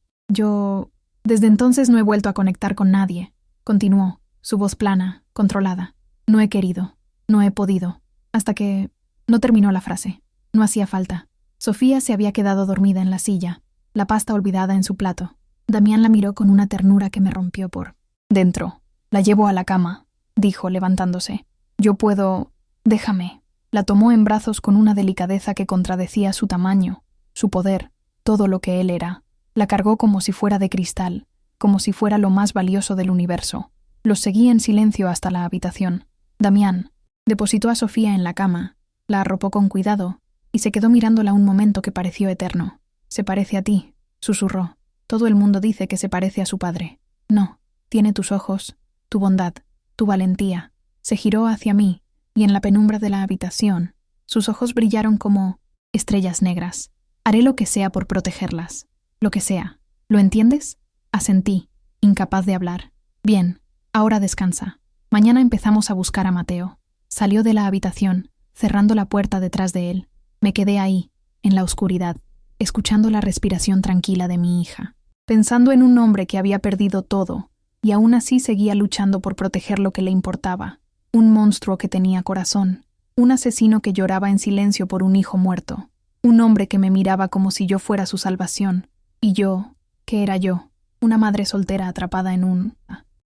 A: Desde entonces no he vuelto a conectar con nadie. Continuó, su voz plana, controlada. No he querido. No he podido. Hasta que... No terminó la frase. No hacía falta. Sofía se había quedado dormida en la silla, la pasta olvidada en su plato. Damián la miró con una ternura que me rompió por dentro. La llevo a la cama, dijo, levantándose. Yo puedo... Déjame. La tomó en brazos con una delicadeza que contradecía su tamaño, su poder, todo lo que él era. La cargó como si fuera de cristal, como si fuera lo más valioso del universo. Los seguí en silencio hasta la habitación. Damián depositó a Sofía en la cama, la arropó con cuidado, y se quedó mirándola un momento que pareció eterno. Se parece a ti, susurró. Todo el mundo dice que se parece a su padre. No, tiene tus ojos, tu bondad, tu valentía. Se giró hacia mí, y en la penumbra de la habitación, sus ojos brillaron como estrellas negras. Haré lo que sea por protegerlas. Lo que sea. ¿Lo entiendes? Asentí. incapaz de hablar. Bien, ahora descansa. Mañana empezamos a buscar a Mateo. Salió de la habitación, cerrando la puerta detrás de él. Me quedé ahí, en la oscuridad, escuchando la respiración tranquila de mi hija, pensando en un hombre que había perdido todo, y aún así seguía luchando por proteger lo que le importaba. Un monstruo que tenía corazón, un asesino que lloraba en silencio por un hijo muerto, un hombre que me miraba como si yo fuera su salvación, y yo, ¿qué era yo? Una madre soltera atrapada en un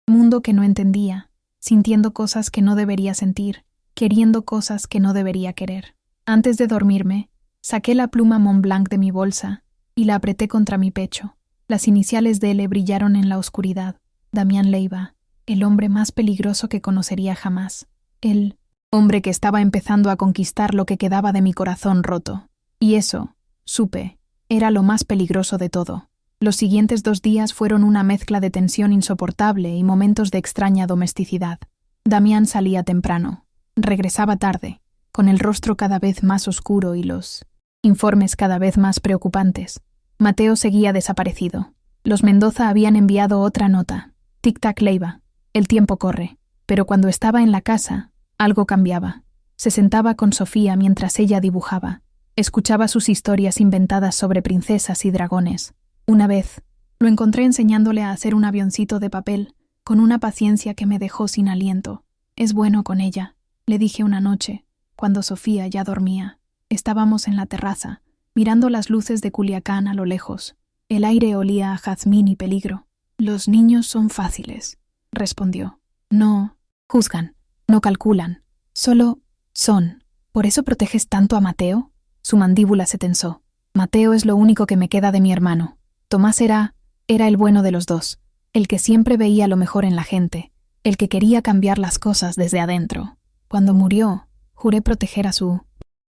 A: mundo que no entendía, sintiendo cosas que no debería sentir, queriendo cosas que no debería querer. Antes de dormirme, saqué la pluma Montblanc de mi bolsa y la apreté contra mi pecho. Las iniciales de él brillaron en la oscuridad. Damián Leiva, el hombre más peligroso que conocería jamás. El hombre que estaba empezando a conquistar lo que quedaba de mi corazón roto. Y eso, supe, era lo más peligroso de todo. Los siguientes 2 días fueron una mezcla de tensión insoportable y momentos de extraña domesticidad. Damián salía temprano. Regresaba tarde, con el rostro cada vez más oscuro y los informes cada vez más preocupantes. Mateo seguía desaparecido. Los Mendoza habían enviado otra nota. Tic-tac Leiva. El tiempo corre. Pero cuando estaba en la casa, algo cambiaba. Se sentaba con Sofía mientras ella dibujaba. Escuchaba sus historias inventadas sobre princesas y dragones. Una vez, lo encontré enseñándole a hacer un avioncito de papel, con una paciencia que me dejó sin aliento. Es bueno con ella, le dije una noche, cuando Sofía ya dormía. Estábamos en la terraza, mirando las luces de Culiacán a lo lejos. El aire olía a jazmín y peligro. Los niños son fáciles, respondió. No juzgan, no calculan, solo son. ¿Por eso proteges tanto a Mateo? Su mandíbula se tensó. Mateo es lo único que me queda de mi hermano. Tomás era el bueno de los dos, el que siempre veía lo mejor en la gente, el que quería cambiar las cosas desde adentro. Cuando murió, juré proteger a su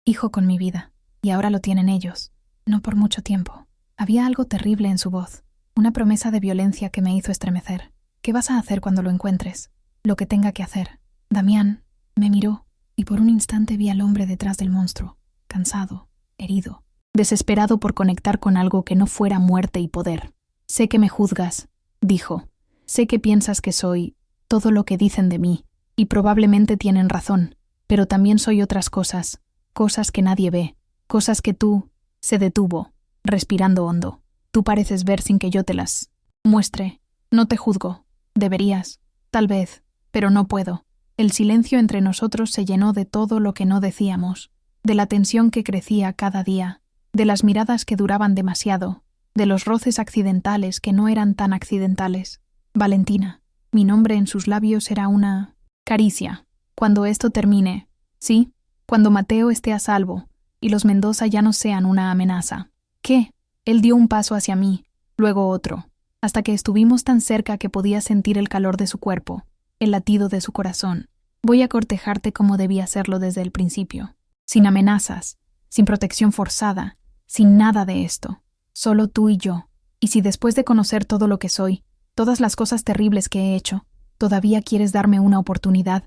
A: hijo con mi vida, y ahora lo tienen ellos. No por mucho tiempo. Había algo terrible en su voz, una promesa de violencia que me hizo estremecer. ¿Qué vas a hacer cuando lo encuentres? Lo que tenga que hacer. Damián me miró, y por un instante vi al hombre detrás del monstruo, cansado, herido, desesperado por conectar con algo que no fuera muerte y poder. Sé que me juzgas, dijo. Sé que piensas que soy todo lo que dicen de mí, y probablemente tienen razón, pero también soy otras cosas, cosas que nadie ve, cosas que tú... Se detuvo, respirando hondo. Tú pareces ver sin que yo te las muestre. No te juzgo. Deberías. Tal vez. Pero no puedo. El silencio entre nosotros se llenó de todo lo que no decíamos, de la tensión que crecía cada día, de las miradas que duraban demasiado, de los roces accidentales que no eran tan accidentales. Valentina. Mi nombre en sus labios era una caricia. Cuando esto termine, ¿sí? Cuando Mateo esté a salvo y los Mendoza ya no sean una amenaza. ¿Qué? Él dio un paso hacia mí, luego otro, hasta que estuvimos tan cerca que podía sentir el calor de su cuerpo, el latido de su corazón. Voy a cortejarte como debía hacerlo desde el principio, sin amenazas, sin protección forzada, sin nada de esto, solo tú y yo. Y si después de conocer todo lo que soy, todas las cosas terribles que he hecho, todavía quieres darme una oportunidad.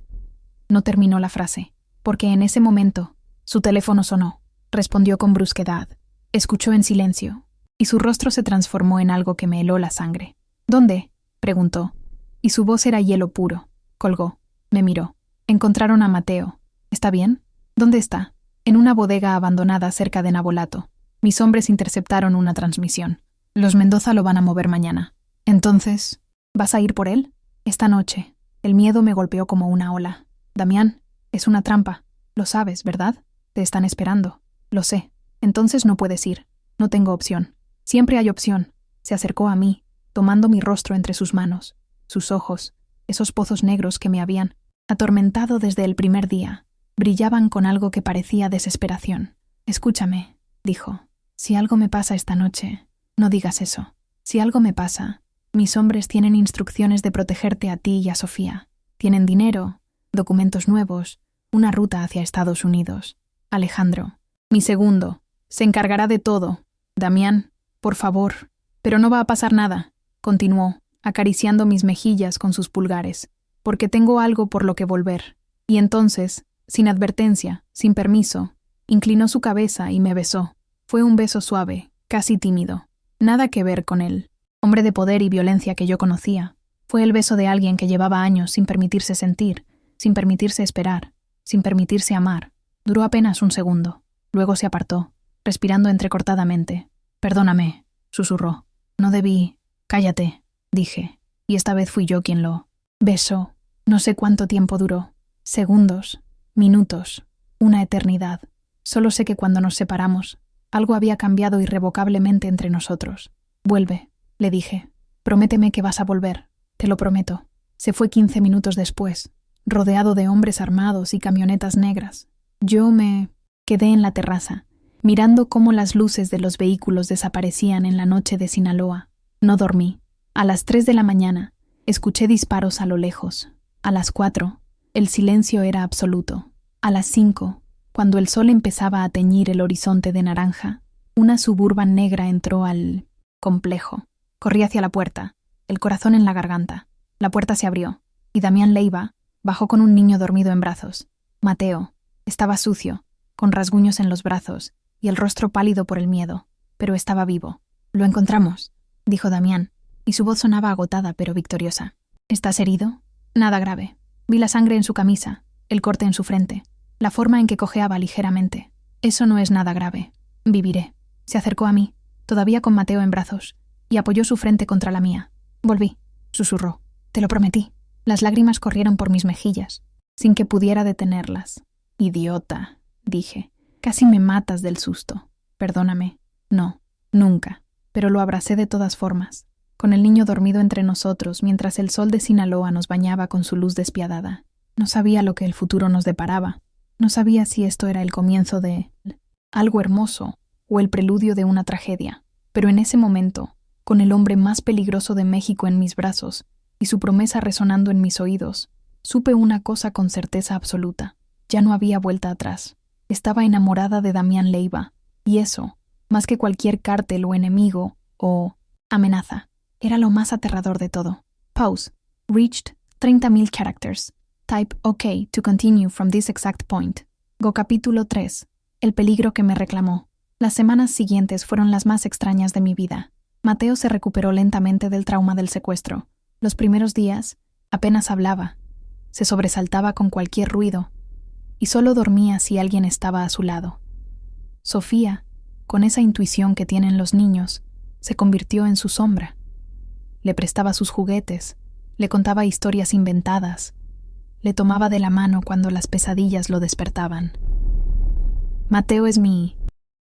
A: No terminó la frase, porque en ese momento, su teléfono sonó. Respondió con brusquedad. Escuchó en silencio, y su rostro se transformó en algo que me heló la sangre. ¿Dónde? Preguntó, y su voz era hielo puro. Colgó. Me miró. Encontraron a Mateo. ¿Está bien? ¿Dónde está? En una bodega abandonada cerca de Navolato. Mis hombres interceptaron una transmisión. Los Mendoza lo van a mover mañana. Entonces, ¿vas a ir por él? Esta noche. El miedo me golpeó como una ola. Damián, es una trampa. Lo sabes, ¿verdad? Te están esperando. Lo sé. Entonces no puedes ir. No tengo opción. Siempre hay opción. Se acercó a mí, tomando mi rostro entre sus manos. Sus ojos, esos pozos negros que me habían atormentado desde el primer día, brillaban con algo que parecía desesperación. Escúchame, dijo. Si algo me pasa esta noche, no digas eso. Si algo me pasa, mis hombres tienen instrucciones de protegerte a ti y a Sofía. Tienen dinero, documentos nuevos, una ruta hacia Estados Unidos. Alejandro, mi segundo, se encargará de todo. Damián, por favor. Pero no va a pasar nada, continuó, acariciando mis mejillas con sus pulgares, porque tengo algo por lo que volver. Y entonces, sin advertencia, sin permiso, inclinó su cabeza y me besó. Fue un beso suave, casi tímido. Nada que ver con él hombre de poder y violencia que yo conocía. Fue el beso de alguien que llevaba años sin permitirse sentir, sin permitirse esperar, sin permitirse amar. Duró apenas un segundo. Luego se apartó, respirando entrecortadamente. «Perdóname», susurró. «No debí». «Cállate», dije, y esta vez fui yo quien lo besó. No sé cuánto tiempo duró. Segundos, minutos, una eternidad. Solo sé que cuando nos separamos, algo había cambiado irrevocablemente entre nosotros. «Vuelve», le dije. «Prométeme que vas a volver. Te lo prometo». Se fue 15 minutos después, rodeado de hombres armados y camionetas negras. Yo me quedé en la terraza, mirando cómo las luces de los vehículos desaparecían en la noche de Sinaloa. No dormí. A las 3 de la mañana, escuché disparos a lo lejos. A las 4, el silencio era absoluto. A las 5, cuando el sol empezaba a teñir el horizonte de naranja, una Suburban negra entró al complejo. Corrí hacia la puerta, el corazón en la garganta. La puerta se abrió, y Damián Leiva bajó con un niño dormido en brazos. Mateo estaba sucio, con rasguños en los brazos y el rostro pálido por el miedo, pero estaba vivo. «Lo encontramos», dijo Damián, y su voz sonaba agotada pero victoriosa. «¿Estás herido?» «Nada grave. Vi la sangre en su camisa, el corte en su frente, la forma en que cojeaba ligeramente. Eso no es nada grave. Viviré». Se acercó a mí, todavía con Mateo en brazos, y apoyó su frente contra la mía. «Volví», susurró. «Te lo prometí». Las lágrimas corrieron por mis mejillas, sin que pudiera detenerlas. «Idiota», dije. «Casi me matas del susto. Perdóname». «No, nunca». Pero lo abracé de todas formas, con el niño dormido entre nosotros mientras el sol de Sinaloa nos bañaba con su luz despiadada. No sabía lo que el futuro nos deparaba. No sabía si esto era el comienzo de algo hermoso o el preludio de una tragedia. Pero en ese momento, con el hombre más peligroso de México en mis brazos y su promesa resonando en mis oídos, supe una cosa con certeza absoluta. Ya no había vuelta atrás. Estaba enamorada de Damián Leiva, y eso, más que cualquier cártel o enemigo o amenaza, era lo más aterrador de todo. Pause. Reached 30,000 characters. Type OK to continue from this exact point. Go capítulo 3. El peligro que me reclamó. Las semanas siguientes fueron las más extrañas de mi vida. Mateo se recuperó lentamente del trauma del secuestro. Los primeros días, apenas hablaba. Se sobresaltaba con cualquier ruido, y solo dormía si alguien estaba a su lado. Sofía, con esa intuición que tienen los niños, se convirtió en su sombra. Le prestaba sus juguetes, le contaba historias inventadas, le tomaba de la mano cuando las pesadillas lo despertaban. «Mateo es mi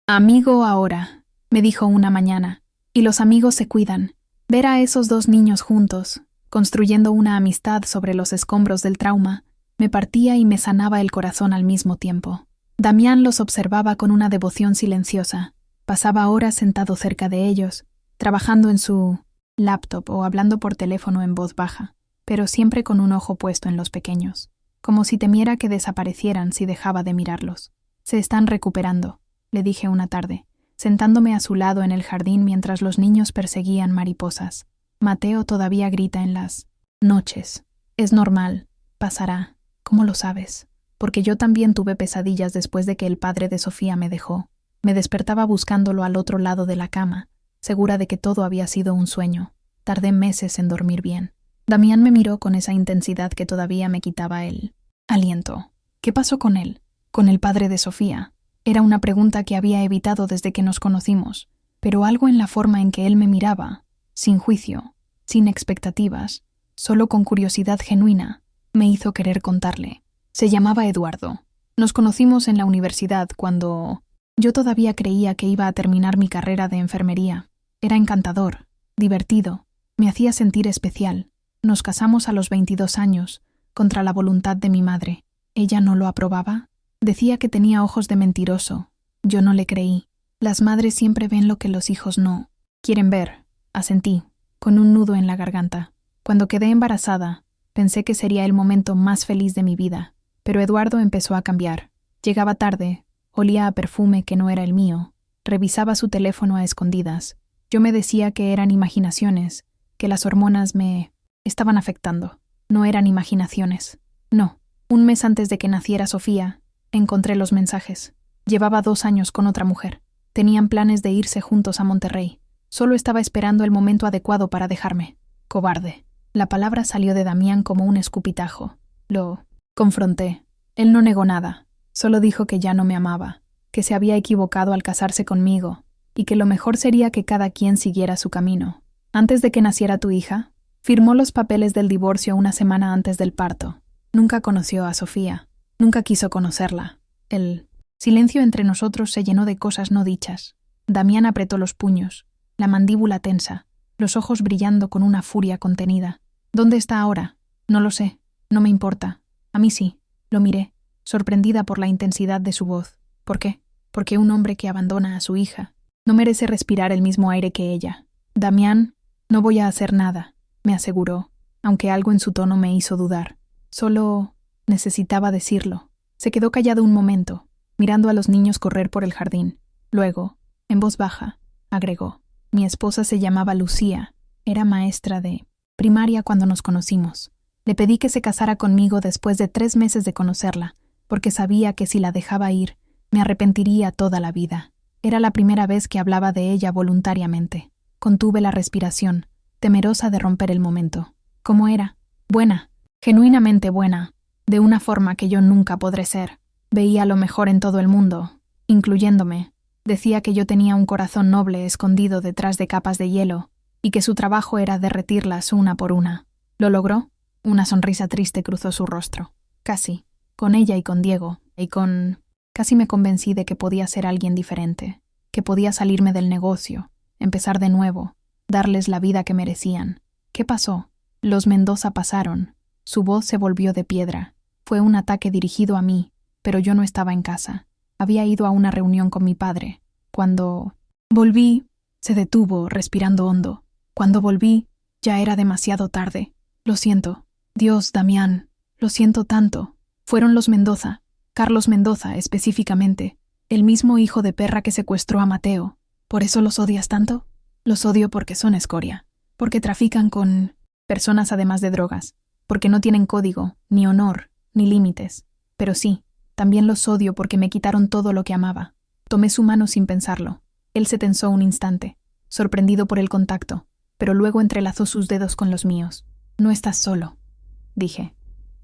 A: amigo ahora», me dijo una mañana, «y los amigos se cuidan». Ver a esos dos niños juntos, construyendo una amistad sobre los escombros del trauma, me partía y me sanaba el corazón al mismo tiempo. Damián los observaba con una devoción silenciosa. Pasaba horas sentado cerca de ellos, trabajando en su laptop o hablando por teléfono en voz baja, pero siempre con un ojo puesto en los pequeños, como si temiera que desaparecieran si dejaba de mirarlos. «Se están recuperando», le dije una tarde, sentándome a su lado en el jardín mientras los niños perseguían mariposas. «Mateo todavía grita en las noches. Es normal. Pasará. ¿Cómo lo sabes?» Porque yo también tuve pesadillas después de que el padre de Sofía me dejó. Me despertaba buscándolo al otro lado de la cama, segura de que todo había sido un sueño. Tardé meses en dormir bien. Damián me miró con esa intensidad que todavía me quitaba el aliento. ¿Qué pasó con él? ¿Con el padre de Sofía? Era una pregunta que había evitado desde que nos conocimos, pero algo en la forma en que él me miraba, sin juicio, sin expectativas, solo con curiosidad genuina, me hizo querer contarle. Se llamaba Eduardo. Nos conocimos en la universidad cuando yo todavía creía que iba a terminar mi carrera de enfermería. Era encantador, divertido, me hacía sentir especial. Nos casamos a los 22 años, contra la voluntad de mi madre. ¿Ella no lo aprobaba? Decía que tenía ojos de mentiroso. Yo no le creí. Las madres siempre ven lo que los hijos no quieren ver, asentí, con un nudo en la garganta. Cuando quedé embarazada, pensé que sería el momento más feliz de mi vida, pero Eduardo empezó a cambiar. Llegaba tarde, olía a perfume que no era el mío, revisaba su teléfono a escondidas. Yo me decía que eran imaginaciones, que las hormonas me estaban afectando. No eran imaginaciones. No. Un mes antes de que naciera Sofía, encontré los mensajes. Llevaba 2 años con otra mujer. Tenían planes de irse juntos a Monterrey. Solo estaba esperando el momento adecuado para dejarme. Cobarde. La palabra salió de Damián como un escupitajo. Lo confronté. Él no negó nada. Solo dijo que ya no me amaba, que se había equivocado al casarse conmigo, y que lo mejor sería que cada quien siguiera su camino. Antes de que naciera tu hija, firmó los papeles del divorcio una semana antes del parto. Nunca conoció a Sofía. Nunca quiso conocerla. El silencio entre nosotros se llenó de cosas no dichas. Damián apretó los puños, la mandíbula tensa, los ojos brillando con una furia contenida. ¿Dónde está ahora? No lo sé. No me importa. A mí sí. Lo miré, sorprendida por la intensidad de su voz. ¿Por qué? Porque un hombre que abandona a su hija no merece respirar el mismo aire que ella. Damián, no voy a hacer nada, me aseguró, aunque algo en su tono me hizo dudar. Solo necesitaba decirlo. Se quedó callado un momento, mirando a los niños correr por el jardín. Luego, en voz baja, agregó: mi esposa se llamaba Lucía, era maestra de primaria cuando nos conocimos. Le pedí que se casara conmigo después de 3 meses de conocerla, porque sabía que si la dejaba ir, me arrepentiría toda la vida. Era la primera vez que hablaba de ella voluntariamente. Contuve la respiración, temerosa de romper el momento. ¿Cómo era? Buena, genuinamente buena, de una forma que yo nunca podré ser. Veía lo mejor en todo el mundo, incluyéndome. Decía que yo tenía un corazón noble escondido detrás de capas de hielo, y que su trabajo era derretirlas una por una. ¿Lo logró? Una sonrisa triste cruzó su rostro. Casi. Con ella y con Diego, y con... Casi me convencí de que podía ser alguien diferente, que podía salirme del negocio, empezar de nuevo, darles la vida que merecían. ¿Qué pasó? Los Mendoza pasaron. Su voz se volvió de piedra. Fue un ataque dirigido a mí, pero yo no estaba en casa. Había ido a una reunión con mi padre. Cuando volví, se detuvo, respirando hondo. Cuando volví, ya era demasiado tarde. Lo siento. Dios, Damián, lo siento tanto. Fueron los Mendoza, Carlos Mendoza específicamente, el mismo hijo de perra que secuestró a Mateo. ¿Por eso los odias tanto? Los odio porque son escoria, porque trafican con personas además de drogas, porque no tienen código, ni honor, ni límites. Pero sí, también los odio porque me quitaron todo lo que amaba. Tomé su mano sin pensarlo. Él se tensó un instante, sorprendido por el contacto, pero luego entrelazó sus dedos con los míos. No estás solo, dije.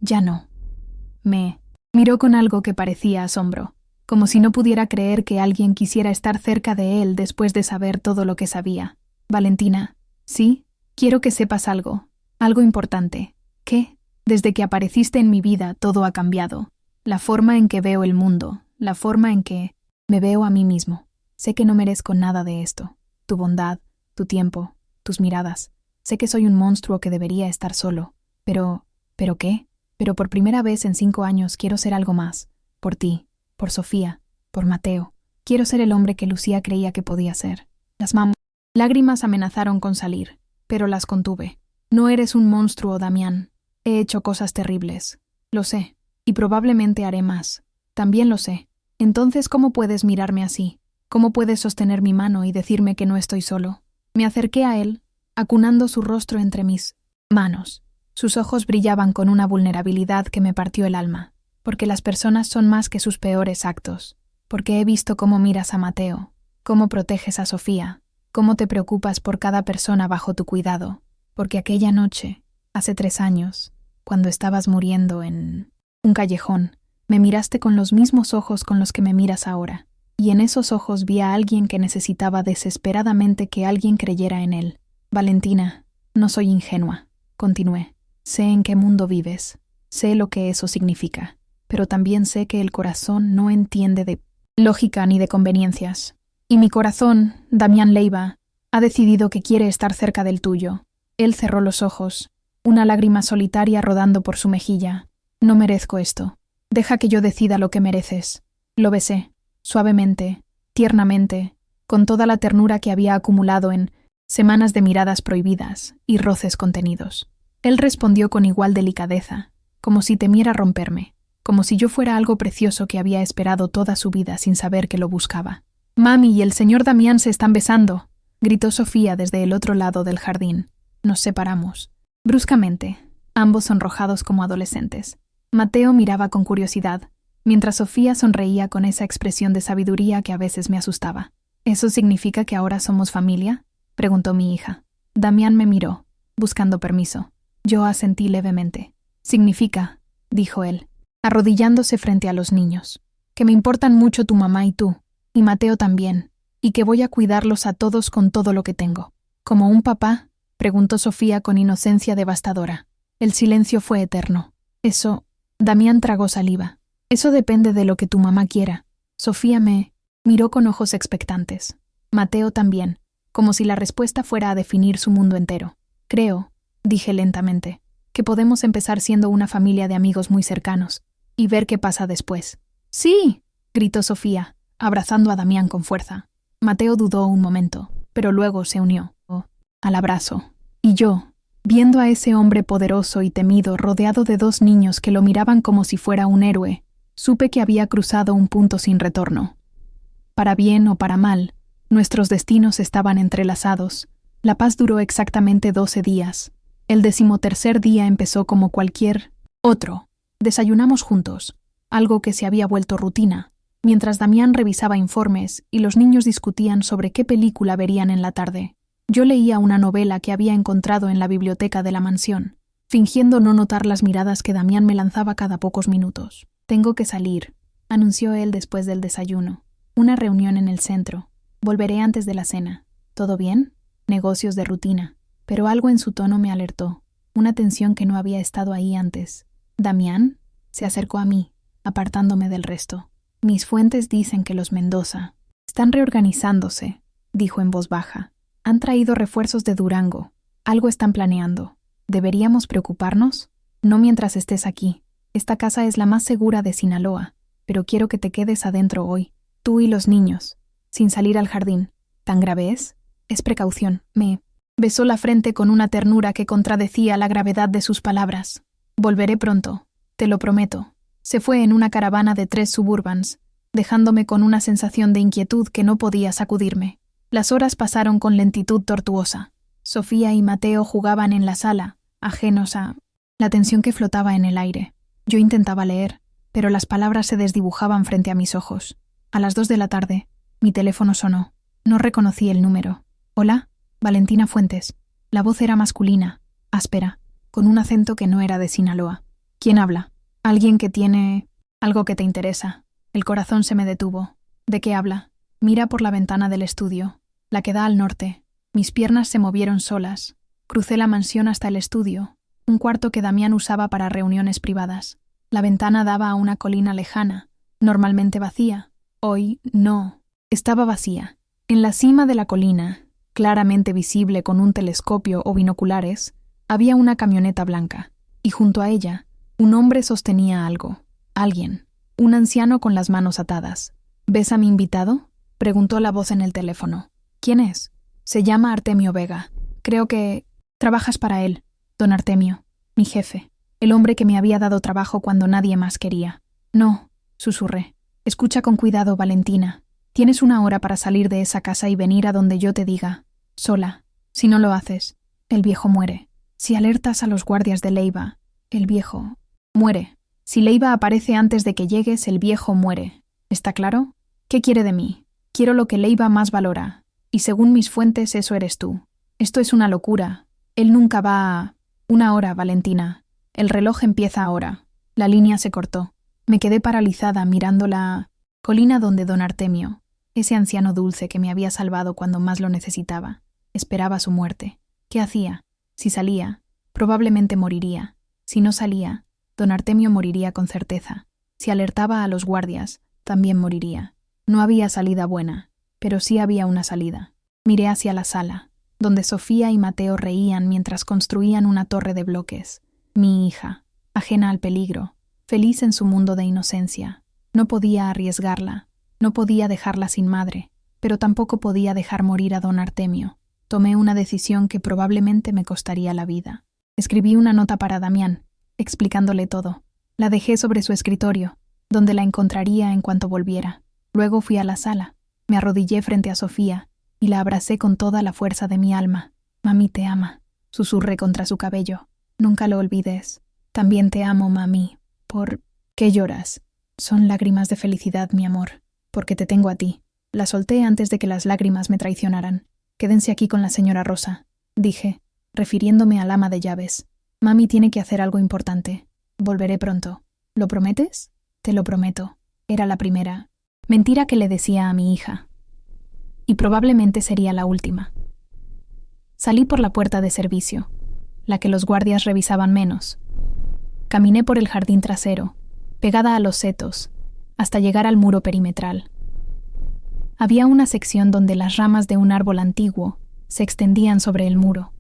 A: Ya no. Me miró con algo que parecía asombro, como si no pudiera creer que alguien quisiera estar cerca de él después de saber todo lo que sabía. Valentina, sí, quiero que sepas algo importante. ¿Qué? Desde que apareciste en mi vida todo ha cambiado. La forma en que veo el mundo, la forma en que me veo a mí mismo. Sé que no merezco nada de esto. Tu bondad, tu tiempo, tus miradas. Sé que soy un monstruo que debería estar solo. ¿Pero qué? Pero por primera vez en 5 años quiero ser algo más. Por ti, por Sofía, por Mateo. Quiero ser el hombre que Lucía creía que podía ser. Las lágrimas amenazaron con salir, pero las contuve. No eres un monstruo, Damián. He hecho cosas terribles. Lo sé, y probablemente haré más. También lo sé. Entonces, ¿cómo puedes mirarme así? ¿Cómo puedes sostener mi mano y decirme que no estoy solo? Me acerqué a él, acunando su rostro entre mis manos. Sus ojos brillaban con una vulnerabilidad que me partió el alma, porque las personas son más que sus peores actos, porque he visto cómo miras a Mateo, cómo proteges a Sofía, cómo te preocupas por cada persona bajo tu cuidado, porque aquella noche, hace 3 años, cuando estabas muriendo en un callejón, me miraste con los mismos ojos con los que me miras ahora, y en esos ojos vi a alguien que necesitaba desesperadamente que alguien creyera en él. Valentina, no soy ingenua, continué. Sé en qué mundo vives, sé lo que eso significa, pero también sé que el corazón no entiende de lógica ni de conveniencias. Y mi corazón, Damián Leiva, ha decidido que quiere estar cerca del tuyo. Él cerró los ojos, una lágrima solitaria rodando por su mejilla. No merezco esto. Deja que yo decida lo que mereces. Lo besé, suavemente, tiernamente, con toda la ternura que había acumulado en semanas de miradas prohibidas y roces contenidos. Él respondió con igual delicadeza, como si temiera romperme, como si yo fuera algo precioso que había esperado toda su vida sin saber que lo buscaba. «Mami y el señor Damián se están besando», gritó Sofía desde el otro lado del jardín. Nos separamos. Bruscamente, ambos sonrojados como adolescentes. Mateo miraba con curiosidad, mientras Sofía sonreía con esa expresión de sabiduría que a veces me asustaba. «¿Eso significa que ahora somos familia?», preguntó mi hija. Damián me miró, buscando permiso. Yo asentí levemente. Significa, dijo él, arrodillándose frente a los niños, que me importan mucho tu mamá y tú, y Mateo también, y que voy a cuidarlos a todos con todo lo que tengo. ¿Como un papá?, preguntó Sofía con inocencia devastadora. El silencio fue eterno. Eso... Damián tragó saliva. Eso depende de lo que tu mamá quiera. Sofía me miró con ojos expectantes. Mateo también, como si la respuesta fuera a definir su mundo entero. Creo, dije lentamente, que podemos empezar siendo una familia de amigos muy cercanos, y ver qué pasa después. ¡Sí!, gritó Sofía, abrazando a Damián con fuerza. Mateo dudó un momento, pero luego se unió al abrazo. Y yo, viendo a ese hombre poderoso y temido rodeado de dos niños que lo miraban como si fuera un héroe, supe que había cruzado un punto sin retorno. Para bien o para mal, nuestros destinos estaban entrelazados. La paz duró exactamente 12 días. El 13º día empezó como cualquier otro. Desayunamos juntos, algo que se había vuelto rutina, mientras Damián revisaba informes y los niños discutían sobre qué película verían en la tarde. Yo leía una novela que había encontrado en la biblioteca de la mansión, fingiendo no notar las miradas que Damián me lanzaba cada pocos minutos. «Tengo que salir», anunció él después del desayuno. «Una reunión en el centro. Volveré antes de la cena. ¿Todo bien?» Negocios de rutina. Pero algo en su tono me alertó, una tensión que no había estado ahí antes. «¿Damián?» Se acercó a mí, apartándome del resto. «Mis fuentes dicen que los Mendoza están reorganizándose», dijo en voz baja. «Han traído refuerzos de Durango. Algo están planeando. ¿Deberíamos preocuparnos? No mientras estés aquí. Esta casa es la más segura de Sinaloa, pero quiero que te quedes adentro hoy, tú y los niños, sin salir al jardín. ¿Tan grave es?» «Es precaución». Me besó la frente con una ternura que contradecía la gravedad de sus palabras. «Volveré pronto, te lo prometo». Se fue en una caravana de 3 Suburbans, dejándome con una sensación de inquietud que no podía sacudirme. Las horas pasaron con lentitud tortuosa. Sofía y Mateo jugaban en la sala, ajenos a la tensión que flotaba en el aire. Yo intentaba leer, pero las palabras se desdibujaban frente a mis ojos. A las 2 de la tarde, mi teléfono sonó. No reconocí el número. «Hola, Valentina Fuentes». La voz era masculina, áspera, con un acento que no era de Sinaloa. «¿Quién habla?» «Alguien que tiene algo que te interesa». El corazón se me detuvo. «¿De qué habla?» «Mira por la ventana del estudio, la que da al norte». Mis piernas se movieron solas. Crucé la mansión hasta el estudio, un cuarto que Damián usaba para reuniones privadas. La ventana daba a una colina lejana, normalmente vacía. Hoy no. Estaba vacía. En la cima de la colina, claramente visible con un telescopio o binoculares, había una camioneta blanca, y junto a ella, un hombre sostenía algo. Alguien. Un anciano con las manos atadas. «¿Ves a mi invitado?», preguntó la voz en el teléfono. «¿Quién es?» «Se llama Artemio Vega. Creo que trabajas para él, don Artemio, mi jefe, el hombre que me había dado trabajo cuando nadie más quería». «No», susurré. «Escucha con cuidado, Valentina. Tienes 1 hora para salir de esa casa y venir a donde yo te diga. Sola. Si no lo haces, el viejo muere. Si alertas a los guardias de Leiva, el viejo muere. Si Leiva aparece antes de que llegues, el viejo muere. ¿Está claro? ¿Qué quiere de mí? Quiero lo que Leiva más valora. Y según mis fuentes, eso eres tú. Esto es una locura. Él nunca va a... 1 hora, Valentina. El reloj empieza ahora». La línea se cortó. Me quedé paralizada mirando la colina donde don Artemio, ese anciano dulce que me había salvado cuando más lo necesitaba, esperaba su muerte. ¿Qué hacía? Si salía, probablemente moriría. Si no salía, don Artemio moriría con certeza. Si alertaba a los guardias, también moriría. No había salida buena, pero sí había una salida. Miré hacia la sala, donde Sofía y Mateo reían mientras construían una torre de bloques. Mi hija, ajena al peligro, feliz en su mundo de inocencia. No podía arriesgarla, no podía dejarla sin madre, pero tampoco podía dejar morir a don Artemio. Tomé una decisión que probablemente me costaría la vida. Escribí una nota para Damián, explicándole todo. La dejé sobre su escritorio, donde la encontraría en cuanto volviera. Luego fui a la sala. Me arrodillé frente a Sofía y la abracé con toda la fuerza de mi alma. «Mami te ama», susurré contra su cabello. «Nunca lo olvides. También te amo, mami. ¿Por qué lloras?» «Son lágrimas de felicidad, mi amor, porque te tengo a ti». La solté antes de que las lágrimas me traicionaran. Quédense aquí con la señora Rosa, dije, refiriéndome al ama de llaves. Mami tiene que hacer algo importante. Volveré pronto. ¿Lo prometes? Te lo prometo. Era la primera mentira que le decía a mi hija. Y probablemente sería la última. Salí por la puerta de servicio, la que los guardias revisaban menos. Caminé por el jardín trasero, pegada a los setos, hasta llegar al muro perimetral. Había una sección donde las ramas de un árbol antiguo se extendían sobre el muro.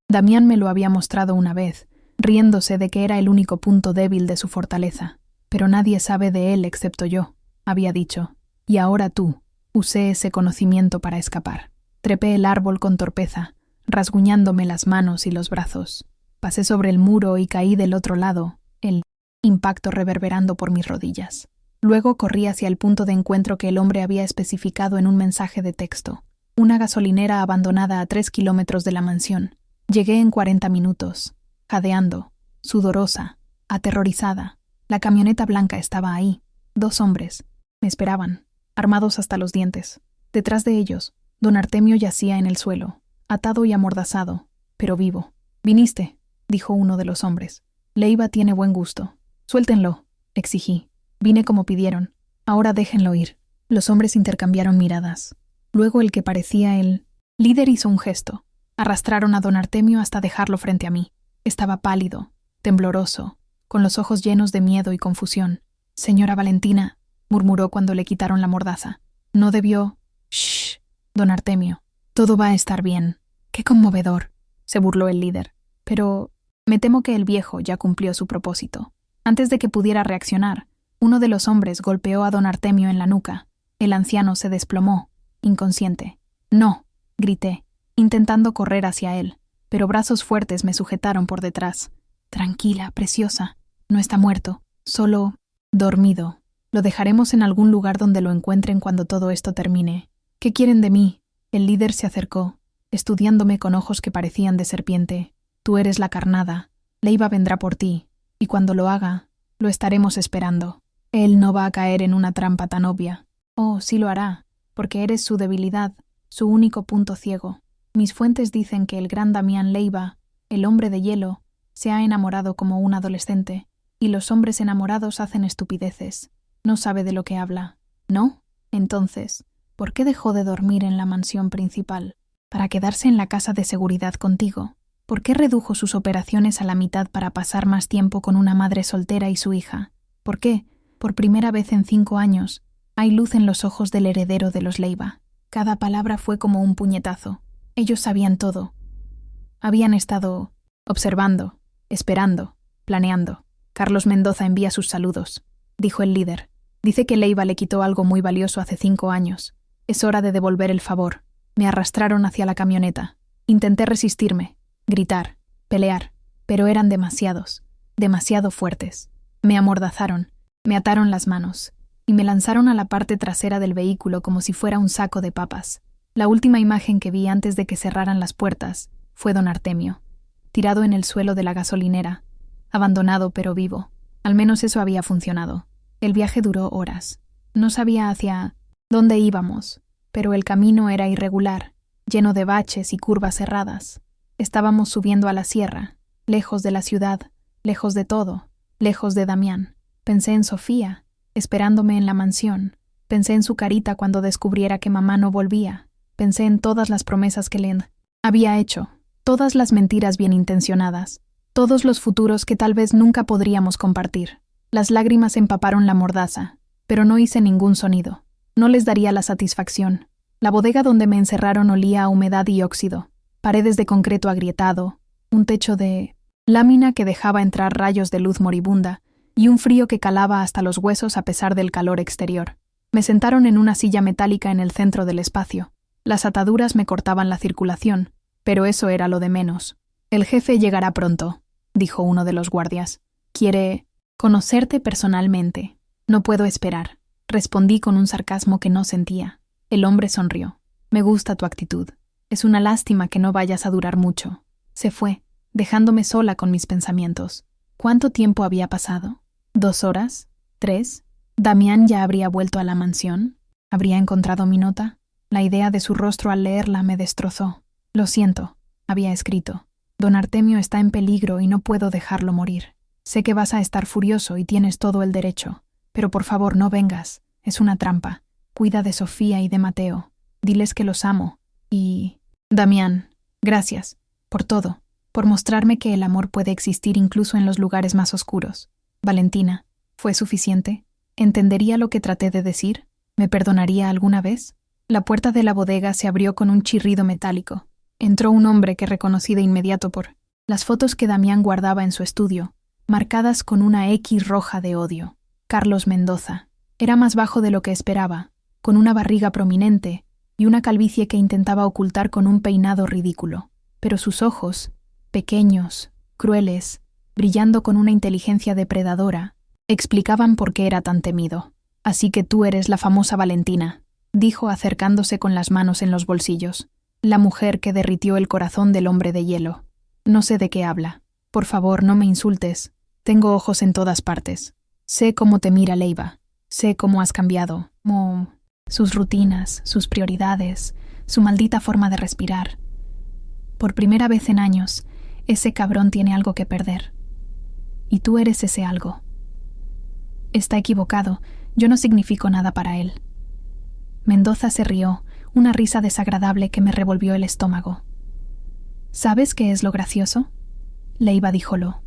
A: Damián me lo había mostrado una vez, riéndose de que era el único punto débil de su fortaleza. Pero nadie sabe de él excepto yo, había dicho. Y ahora tú. Usé ese conocimiento para escapar. Trepé el árbol con torpeza, rasguñándome las manos y los brazos. Pasé sobre el muro y caí del otro lado, el impacto reverberando por mis rodillas. Luego corrí hacia el punto de encuentro que el hombre había especificado en un mensaje de texto. Una gasolinera abandonada a 3 kilómetros de la mansión. Llegué en 40 minutos, jadeando, sudorosa, aterrorizada. La camioneta blanca estaba ahí. 2 hombres. Me esperaban, armados hasta los dientes. Detrás de ellos, don Artemio yacía en el suelo, atado y amordazado, pero vivo. «Viniste», dijo uno de los hombres. «Leiva tiene buen gusto». «Suéltenlo», exigí. «Vine como pidieron. Ahora déjenlo ir». Los hombres intercambiaron miradas. Luego el que parecía el líder hizo un gesto. Arrastraron a don Artemio hasta dejarlo frente a mí. Estaba pálido, tembloroso, con los ojos llenos de miedo y confusión. «Señora Valentina», murmuró cuando le quitaron la mordaza. «No debió...» «Shh, don Artemio. Todo va a estar bien». «Qué conmovedor», se burló el líder. «Pero me temo que el viejo ya cumplió su propósito». Antes de que pudiera reaccionar, uno de los hombres golpeó a don Artemio en la nuca. El anciano se desplomó, inconsciente. «No», grité, intentando correr hacia él, pero brazos fuertes me sujetaron por detrás. «Tranquila, preciosa. No está muerto, solo dormido. Lo dejaremos en algún lugar donde lo encuentren cuando todo esto termine. ¿Qué quieren de mí?» El líder se acercó, estudiándome con ojos que parecían de serpiente. «Tú eres la carnada. Leiva vendrá por ti, y cuando lo haga, lo estaremos esperando. Él no va a caer en una trampa tan obvia. Oh, sí lo hará, porque eres su debilidad, su único punto ciego. Mis fuentes dicen que el gran Damián Leiva, el hombre de hielo, se ha enamorado como un adolescente, y los hombres enamorados hacen estupideces. No sabe de lo que habla. ¿No? Entonces, ¿por qué dejó de dormir en la mansión principal? ¿Para quedarse en la casa de seguridad contigo? ¿Por qué redujo sus operaciones a la mitad para pasar más tiempo con una madre soltera y su hija? ¿Por qué, por primera vez en 5 años, hay luz en los ojos del heredero de los Leiva? Cada palabra fue como un puñetazo. Ellos sabían todo. Habían estado observando, esperando, planeando. «Carlos Mendoza envía sus saludos», dijo el líder. «Dice que Leiva le quitó algo muy valioso hace 5 años. Es hora de devolver el favor». Me arrastraron hacia la camioneta. Intenté resistirme, gritar, pelear, pero eran demasiados, demasiado fuertes. Me amordazaron, me ataron las manos y me lanzaron a la parte trasera del vehículo como si fuera un saco de papas. La última imagen que vi antes de que cerraran las puertas fue don Artemio, tirado en el suelo de la gasolinera, abandonado pero vivo. Al menos eso había funcionado. El viaje duró horas. No sabía hacia dónde íbamos, pero el camino era irregular, lleno de baches y curvas cerradas. Estábamos subiendo a la sierra, lejos de la ciudad, lejos de todo, lejos de Damián. Pensé en Sofía, esperándome en la mansión. Pensé en su carita cuando descubriera que mamá no volvía. Pensé en todas las promesas que le había hecho, todas las mentiras bien intencionadas, todos los futuros que tal vez nunca podríamos compartir. Las lágrimas empaparon la mordaza, pero no hice ningún sonido. No les daría la satisfacción. La bodega donde me encerraron olía a humedad y óxido, paredes de concreto agrietado, un techo de lámina que dejaba entrar rayos de luz moribunda y un frío que calaba hasta los huesos a pesar del calor exterior. Me sentaron en una silla metálica en el centro del espacio. Las ataduras me cortaban la circulación, pero eso era lo de menos. «El jefe llegará pronto», dijo uno de los guardias. «Quiere conocerte personalmente». «No puedo esperar», respondí con un sarcasmo que no sentía. El hombre sonrió. «Me gusta tu actitud. Es una lástima que no vayas a durar mucho». Se fue, dejándome sola con mis pensamientos. ¿Cuánto tiempo había pasado? ¿2 horas? ¿3? ¿Damián ya habría vuelto a la mansión? ¿Habría encontrado mi nota? La idea de su rostro al leerla me destrozó. Lo siento, había escrito. Don Artemio está en peligro y no puedo dejarlo morir. Sé que vas a estar furioso y tienes todo el derecho, pero por favor no vengas. Es una trampa. Cuida de Sofía y de Mateo. Diles que los amo. Y... Damián, gracias. Por todo. Por mostrarme que el amor puede existir incluso en los lugares más oscuros. Valentina, ¿fue suficiente? ¿Entendería lo que traté de decir? ¿Me perdonaría alguna vez? La puerta de la bodega se abrió con un chirrido metálico. Entró un hombre que reconocí de inmediato por las fotos que Damián guardaba en su estudio, marcadas con una X roja de odio. Carlos Mendoza. Era más bajo de lo que esperaba, con una barriga prominente y una calvicie que intentaba ocultar con un peinado ridículo. Pero sus ojos, pequeños, crueles, brillando con una inteligencia depredadora, explicaban por qué era tan temido. «Así que tú eres la famosa Valentina», dijo acercándose con las manos en los bolsillos. «La mujer que derritió el corazón del hombre de hielo. No sé de qué habla. Por favor, no me insultes. Tengo ojos en todas partes. Sé cómo te mira Leiva. Sé cómo has cambiado. Sus rutinas, sus prioridades, su maldita forma de respirar. Por primera vez en años, ese cabrón tiene algo que perder. Y tú eres ese algo. Está equivocado. Yo no significo nada para él». Mendoza se rió, una risa desagradable que me revolvió el estómago. «¿Sabes qué es lo gracioso?», Leiva díjolo.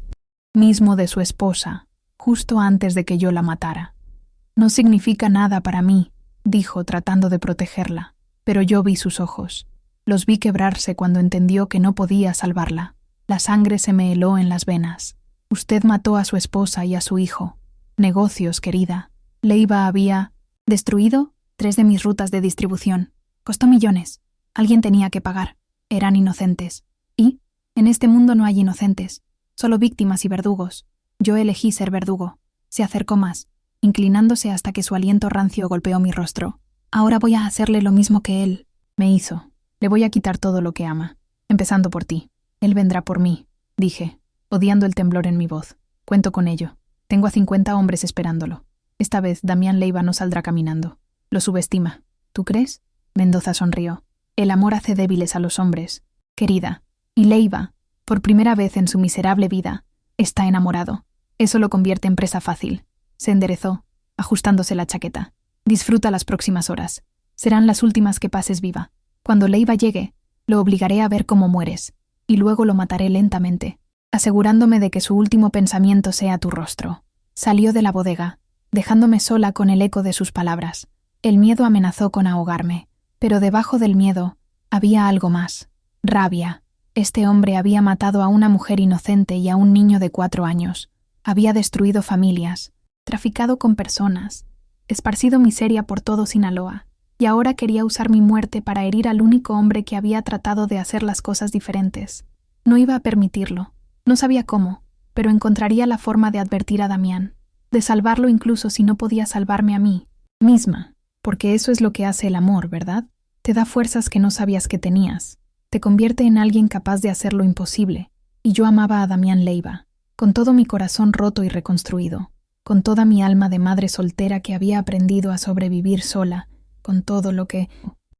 A: «Mismo de su esposa, justo antes de que yo la matara. No significa nada para mí», dijo tratando de protegerla, pero yo vi sus ojos. Los vi quebrarse cuando entendió que no podía salvarla. La sangre se me heló en las venas. «Usted mató a su esposa y a su hijo. Negocios, querida». Leiva había destruido 3 de mis rutas de distribución. Costó millones. Alguien tenía que pagar. Eran inocentes. Y, en este mundo no hay inocentes, solo víctimas y verdugos. Yo elegí ser verdugo. Se acercó más, inclinándose hasta que su aliento rancio golpeó mi rostro. «Ahora voy a hacerle lo mismo que él me hizo. Le voy a quitar todo lo que ama, empezando por ti. Él vendrá por mí», dije, odiando el temblor en mi voz. «Cuento con ello. Tengo a 50 hombres esperándolo. Esta vez Damián Leiva no saldrá caminando. Lo subestima. ¿Tú crees?». Mendoza sonrió. «El amor hace débiles a los hombres, querida. Y Leiva, por primera vez en su miserable vida, está enamorado. Eso lo convierte en presa fácil». Se enderezó, ajustándose la chaqueta. «Disfruta las próximas horas. Serán las últimas que pases viva. Cuando Leiva llegue, lo obligaré a ver cómo mueres, y luego lo mataré lentamente, asegurándome de que su último pensamiento sea tu rostro». Salió de la bodega, dejándome sola con el eco de sus palabras. El miedo amenazó con ahogarme, pero debajo del miedo había algo más. Rabia. Este hombre había matado a una mujer inocente y a un niño de 4 años. Había destruido familias, traficado con personas, esparcido miseria por todo Sinaloa, y ahora quería usar mi muerte para herir al único hombre que había tratado de hacer las cosas diferentes. No iba a permitirlo. No sabía cómo, pero encontraría la forma de advertir a Damián, de salvarlo incluso si no podía salvarme a mí misma, porque eso es lo que hace el amor, ¿verdad? Te da fuerzas que no sabías que tenías, te convierte en alguien capaz de hacer lo imposible, y yo amaba a Damián Leiva, con todo mi corazón roto y reconstruido, con toda mi alma de madre soltera que había aprendido a sobrevivir sola, con todo lo que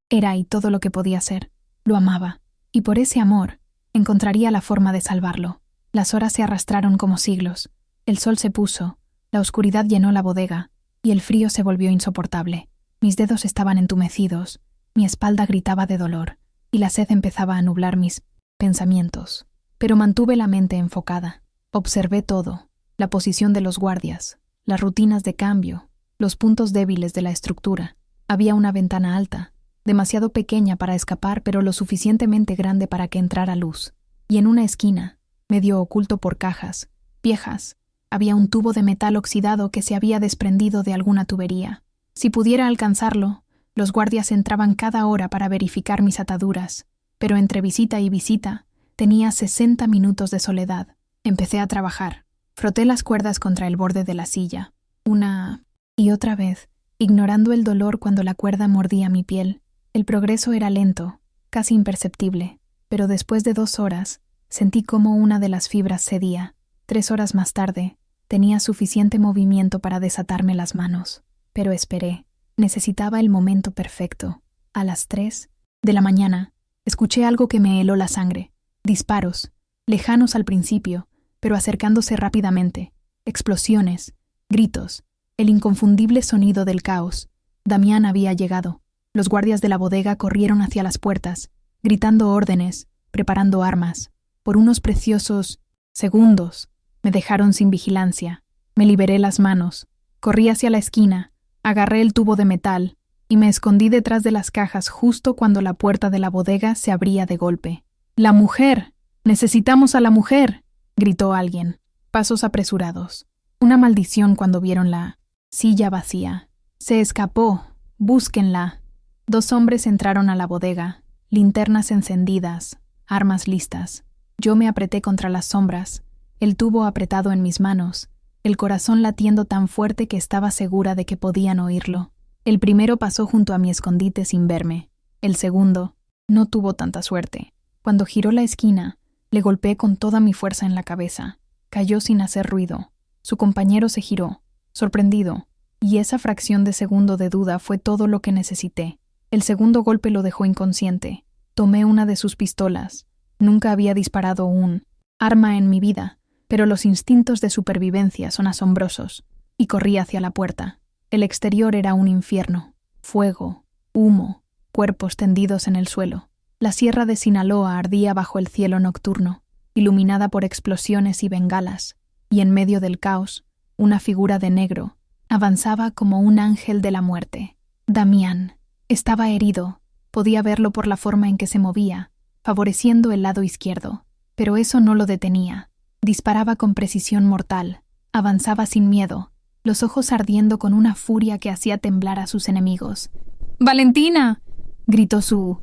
A: era y todo lo que podía ser. Lo amaba, y por ese amor encontraría la forma de salvarlo. Las horas se arrastraron como siglos, el sol se puso, la oscuridad llenó la bodega, y el frío se volvió insoportable. Mis dedos estaban entumecidos, mi espalda gritaba de dolor, y la sed empezaba a nublar mis pensamientos. Pero mantuve la mente enfocada. Observé todo, la posición de los guardias, las rutinas de cambio, los puntos débiles de la estructura. Había una ventana alta, demasiado pequeña para escapar, pero lo suficientemente grande para que entrara luz. Y en una esquina, medio oculto por cajas viejas, había un tubo de metal oxidado que se había desprendido de alguna tubería. Si pudiera alcanzarlo, los guardias entraban cada hora para verificar mis ataduras, pero entre visita y visita tenía 60 minutos de soledad. Empecé a trabajar. Froté las cuerdas contra el borde de la silla, una y otra vez, ignorando el dolor cuando la cuerda mordía mi piel. El progreso era lento, casi imperceptible, pero después de 2 horas, sentí cómo una de las fibras cedía. 3 horas más tarde, tenía suficiente movimiento para desatarme las manos. Pero esperé. Necesitaba el momento perfecto. A las 3 de la mañana, escuché algo que me heló la sangre. Disparos, lejanos al principio, pero acercándose rápidamente. Explosiones, gritos, el inconfundible sonido del caos. Damián había llegado. Los guardias de la bodega corrieron hacia las puertas, gritando órdenes, preparando armas. Por unos preciosos segundos, me dejaron sin vigilancia. Me liberé las manos, corrí hacia la esquina, agarré el tubo de metal y me escondí detrás de las cajas justo cuando la puerta de la bodega se abría de golpe. ¡La mujer! ¡Necesitamos a la mujer!, gritó alguien. Pasos apresurados. Una maldición cuando vieron la silla vacía. Se escapó. Búsquenla. 2 hombres entraron a la bodega, linternas encendidas, armas listas. Yo me apreté contra las sombras, el tubo apretado en mis manos, el corazón latiendo tan fuerte que estaba segura de que podían oírlo. El primero pasó junto a mi escondite sin verme. El segundo no tuvo tanta suerte. Cuando giró la esquina, le golpeé con toda mi fuerza en la cabeza. Cayó sin hacer ruido. Su compañero se giró, sorprendido, y esa fracción de segundo de duda fue todo lo que necesité. El segundo golpe lo dejó inconsciente. Tomé una de sus pistolas. Nunca había disparado un arma en mi vida, pero los instintos de supervivencia son asombrosos, y corrí hacia la puerta. El exterior era un infierno. Fuego, humo, cuerpos tendidos en el suelo. La sierra de Sinaloa ardía bajo el cielo nocturno, iluminada por explosiones y bengalas, y en medio del caos, una figura de negro avanzaba como un ángel de la muerte. Damián. Estaba herido. Podía verlo por la forma en que se movía, favoreciendo el lado izquierdo. Pero eso no lo detenía. Disparaba con precisión mortal. Avanzaba sin miedo, los ojos ardiendo con una furia que hacía temblar a sus enemigos. ¡Valentina!, gritó su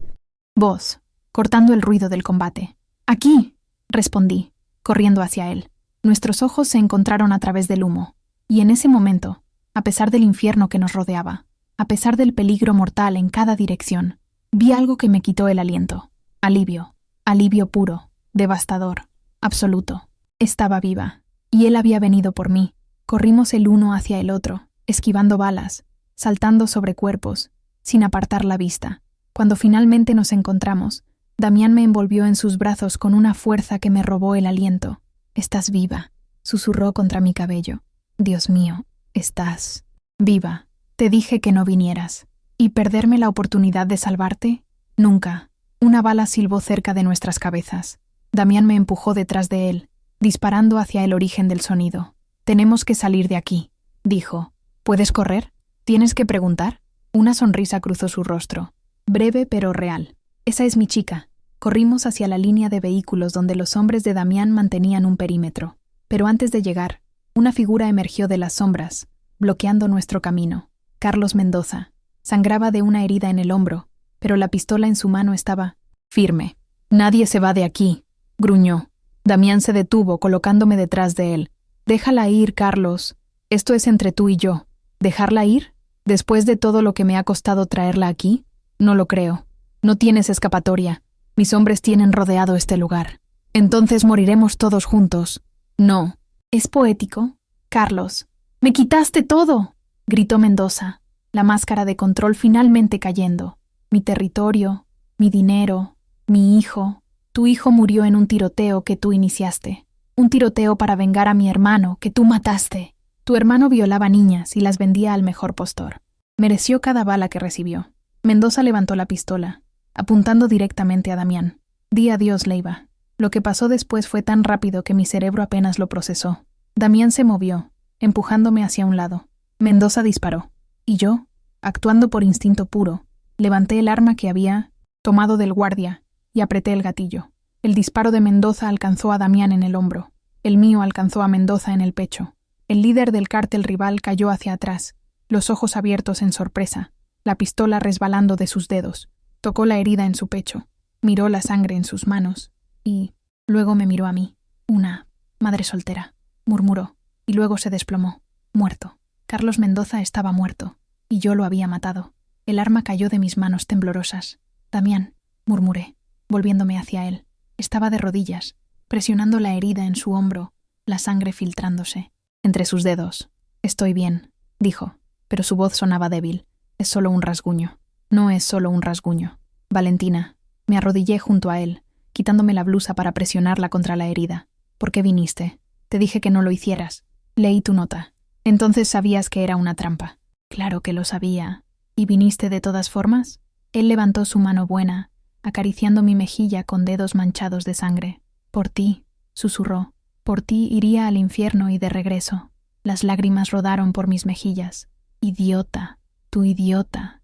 A: voz, cortando el ruido del combate. ¡Aquí!, respondí, corriendo hacia él. Nuestros ojos se encontraron a través del humo, y en ese momento, a pesar del infierno que nos rodeaba, a pesar del peligro mortal en cada dirección, vi algo que me quitó el aliento. Alivio, alivio puro, devastador, absoluto. Estaba viva, y él había venido por mí. Corrimos el uno hacia el otro, esquivando balas, saltando sobre cuerpos, sin apartar la vista. Cuando finalmente nos encontramos, Damián me envolvió en sus brazos con una fuerza que me robó el aliento. «Estás viva», susurró contra mi cabello. «Dios mío, estás viva. Te dije que no vinieras. ¿Y perderme la oportunidad de salvarte? Nunca». Una bala silbó cerca de nuestras cabezas. Damián me empujó detrás de él, disparando hacia el origen del sonido. «Tenemos que salir de aquí», dijo. «¿Puedes correr? ¿Tienes que preguntar?» Una sonrisa cruzó su rostro, breve pero real. «Esa es mi chica». Corrimos hacia la línea de vehículos donde los hombres de Damián mantenían un perímetro. Pero antes de llegar, una figura emergió de las sombras, bloqueando nuestro camino. Carlos Mendoza. Sangraba de una herida en el hombro, pero la pistola en su mano estaba firme. «Nadie se va de aquí», gruñó. Damián se detuvo, colocándome detrás de él. «Déjala ir, Carlos. Esto es entre tú y yo». «¿Dejarla ir? ¿Después de todo lo que me ha costado traerla aquí? No lo creo. No tienes escapatoria. Mis hombres tienen rodeado este lugar. Entonces moriremos todos juntos». «No». «Es poético, Carlos. ¡Me quitaste todo!», gritó Mendoza, la máscara de control finalmente cayendo. «Mi territorio, mi dinero, mi hijo. Tu hijo murió en un tiroteo que tú iniciaste. Un tiroteo para vengar a mi hermano que tú mataste. Tu hermano violaba niñas y las vendía al mejor postor. Mereció cada bala que recibió». Mendoza levantó la pistola, apuntando directamente a Damián. «Di adiós, Leiva». Lo que pasó después fue tan rápido que mi cerebro apenas lo procesó. Damián se movió, empujándome hacia un lado. Mendoza disparó. Y yo, actuando por instinto puro, levanté el arma que había tomado del guardia y apreté el gatillo. El disparo de Mendoza alcanzó a Damián en el hombro. El mío alcanzó a Mendoza en el pecho. El líder del cártel rival cayó hacia atrás, los ojos abiertos en sorpresa, la pistola resbalando de sus dedos. Tocó la herida en su pecho, miró la sangre en sus manos y luego me miró a mí. «Una madre soltera», murmuró, y luego se desplomó, muerto. Carlos Mendoza estaba muerto, y yo lo había matado. El arma cayó de mis manos temblorosas. «Damián», murmuré, volviéndome hacia él. Estaba de rodillas, presionando la herida en su hombro, la sangre filtrándose entre sus dedos. «Estoy bien», dijo, pero su voz sonaba débil. «Es solo un rasguño». No es solo un rasguño. Valentina. Me arrodillé junto a él, quitándome la blusa para presionarla contra la herida. ¿Por qué viniste? Te dije que no lo hicieras. Leí tu nota. Entonces sabías que era una trampa. Claro que lo sabía. ¿Y viniste de todas formas? Él levantó su mano buena, acariciando mi mejilla con dedos manchados de sangre. Por ti, susurró. Por ti iría al infierno y de regreso. Las lágrimas rodaron por mis mejillas. Idiota, tu idiota.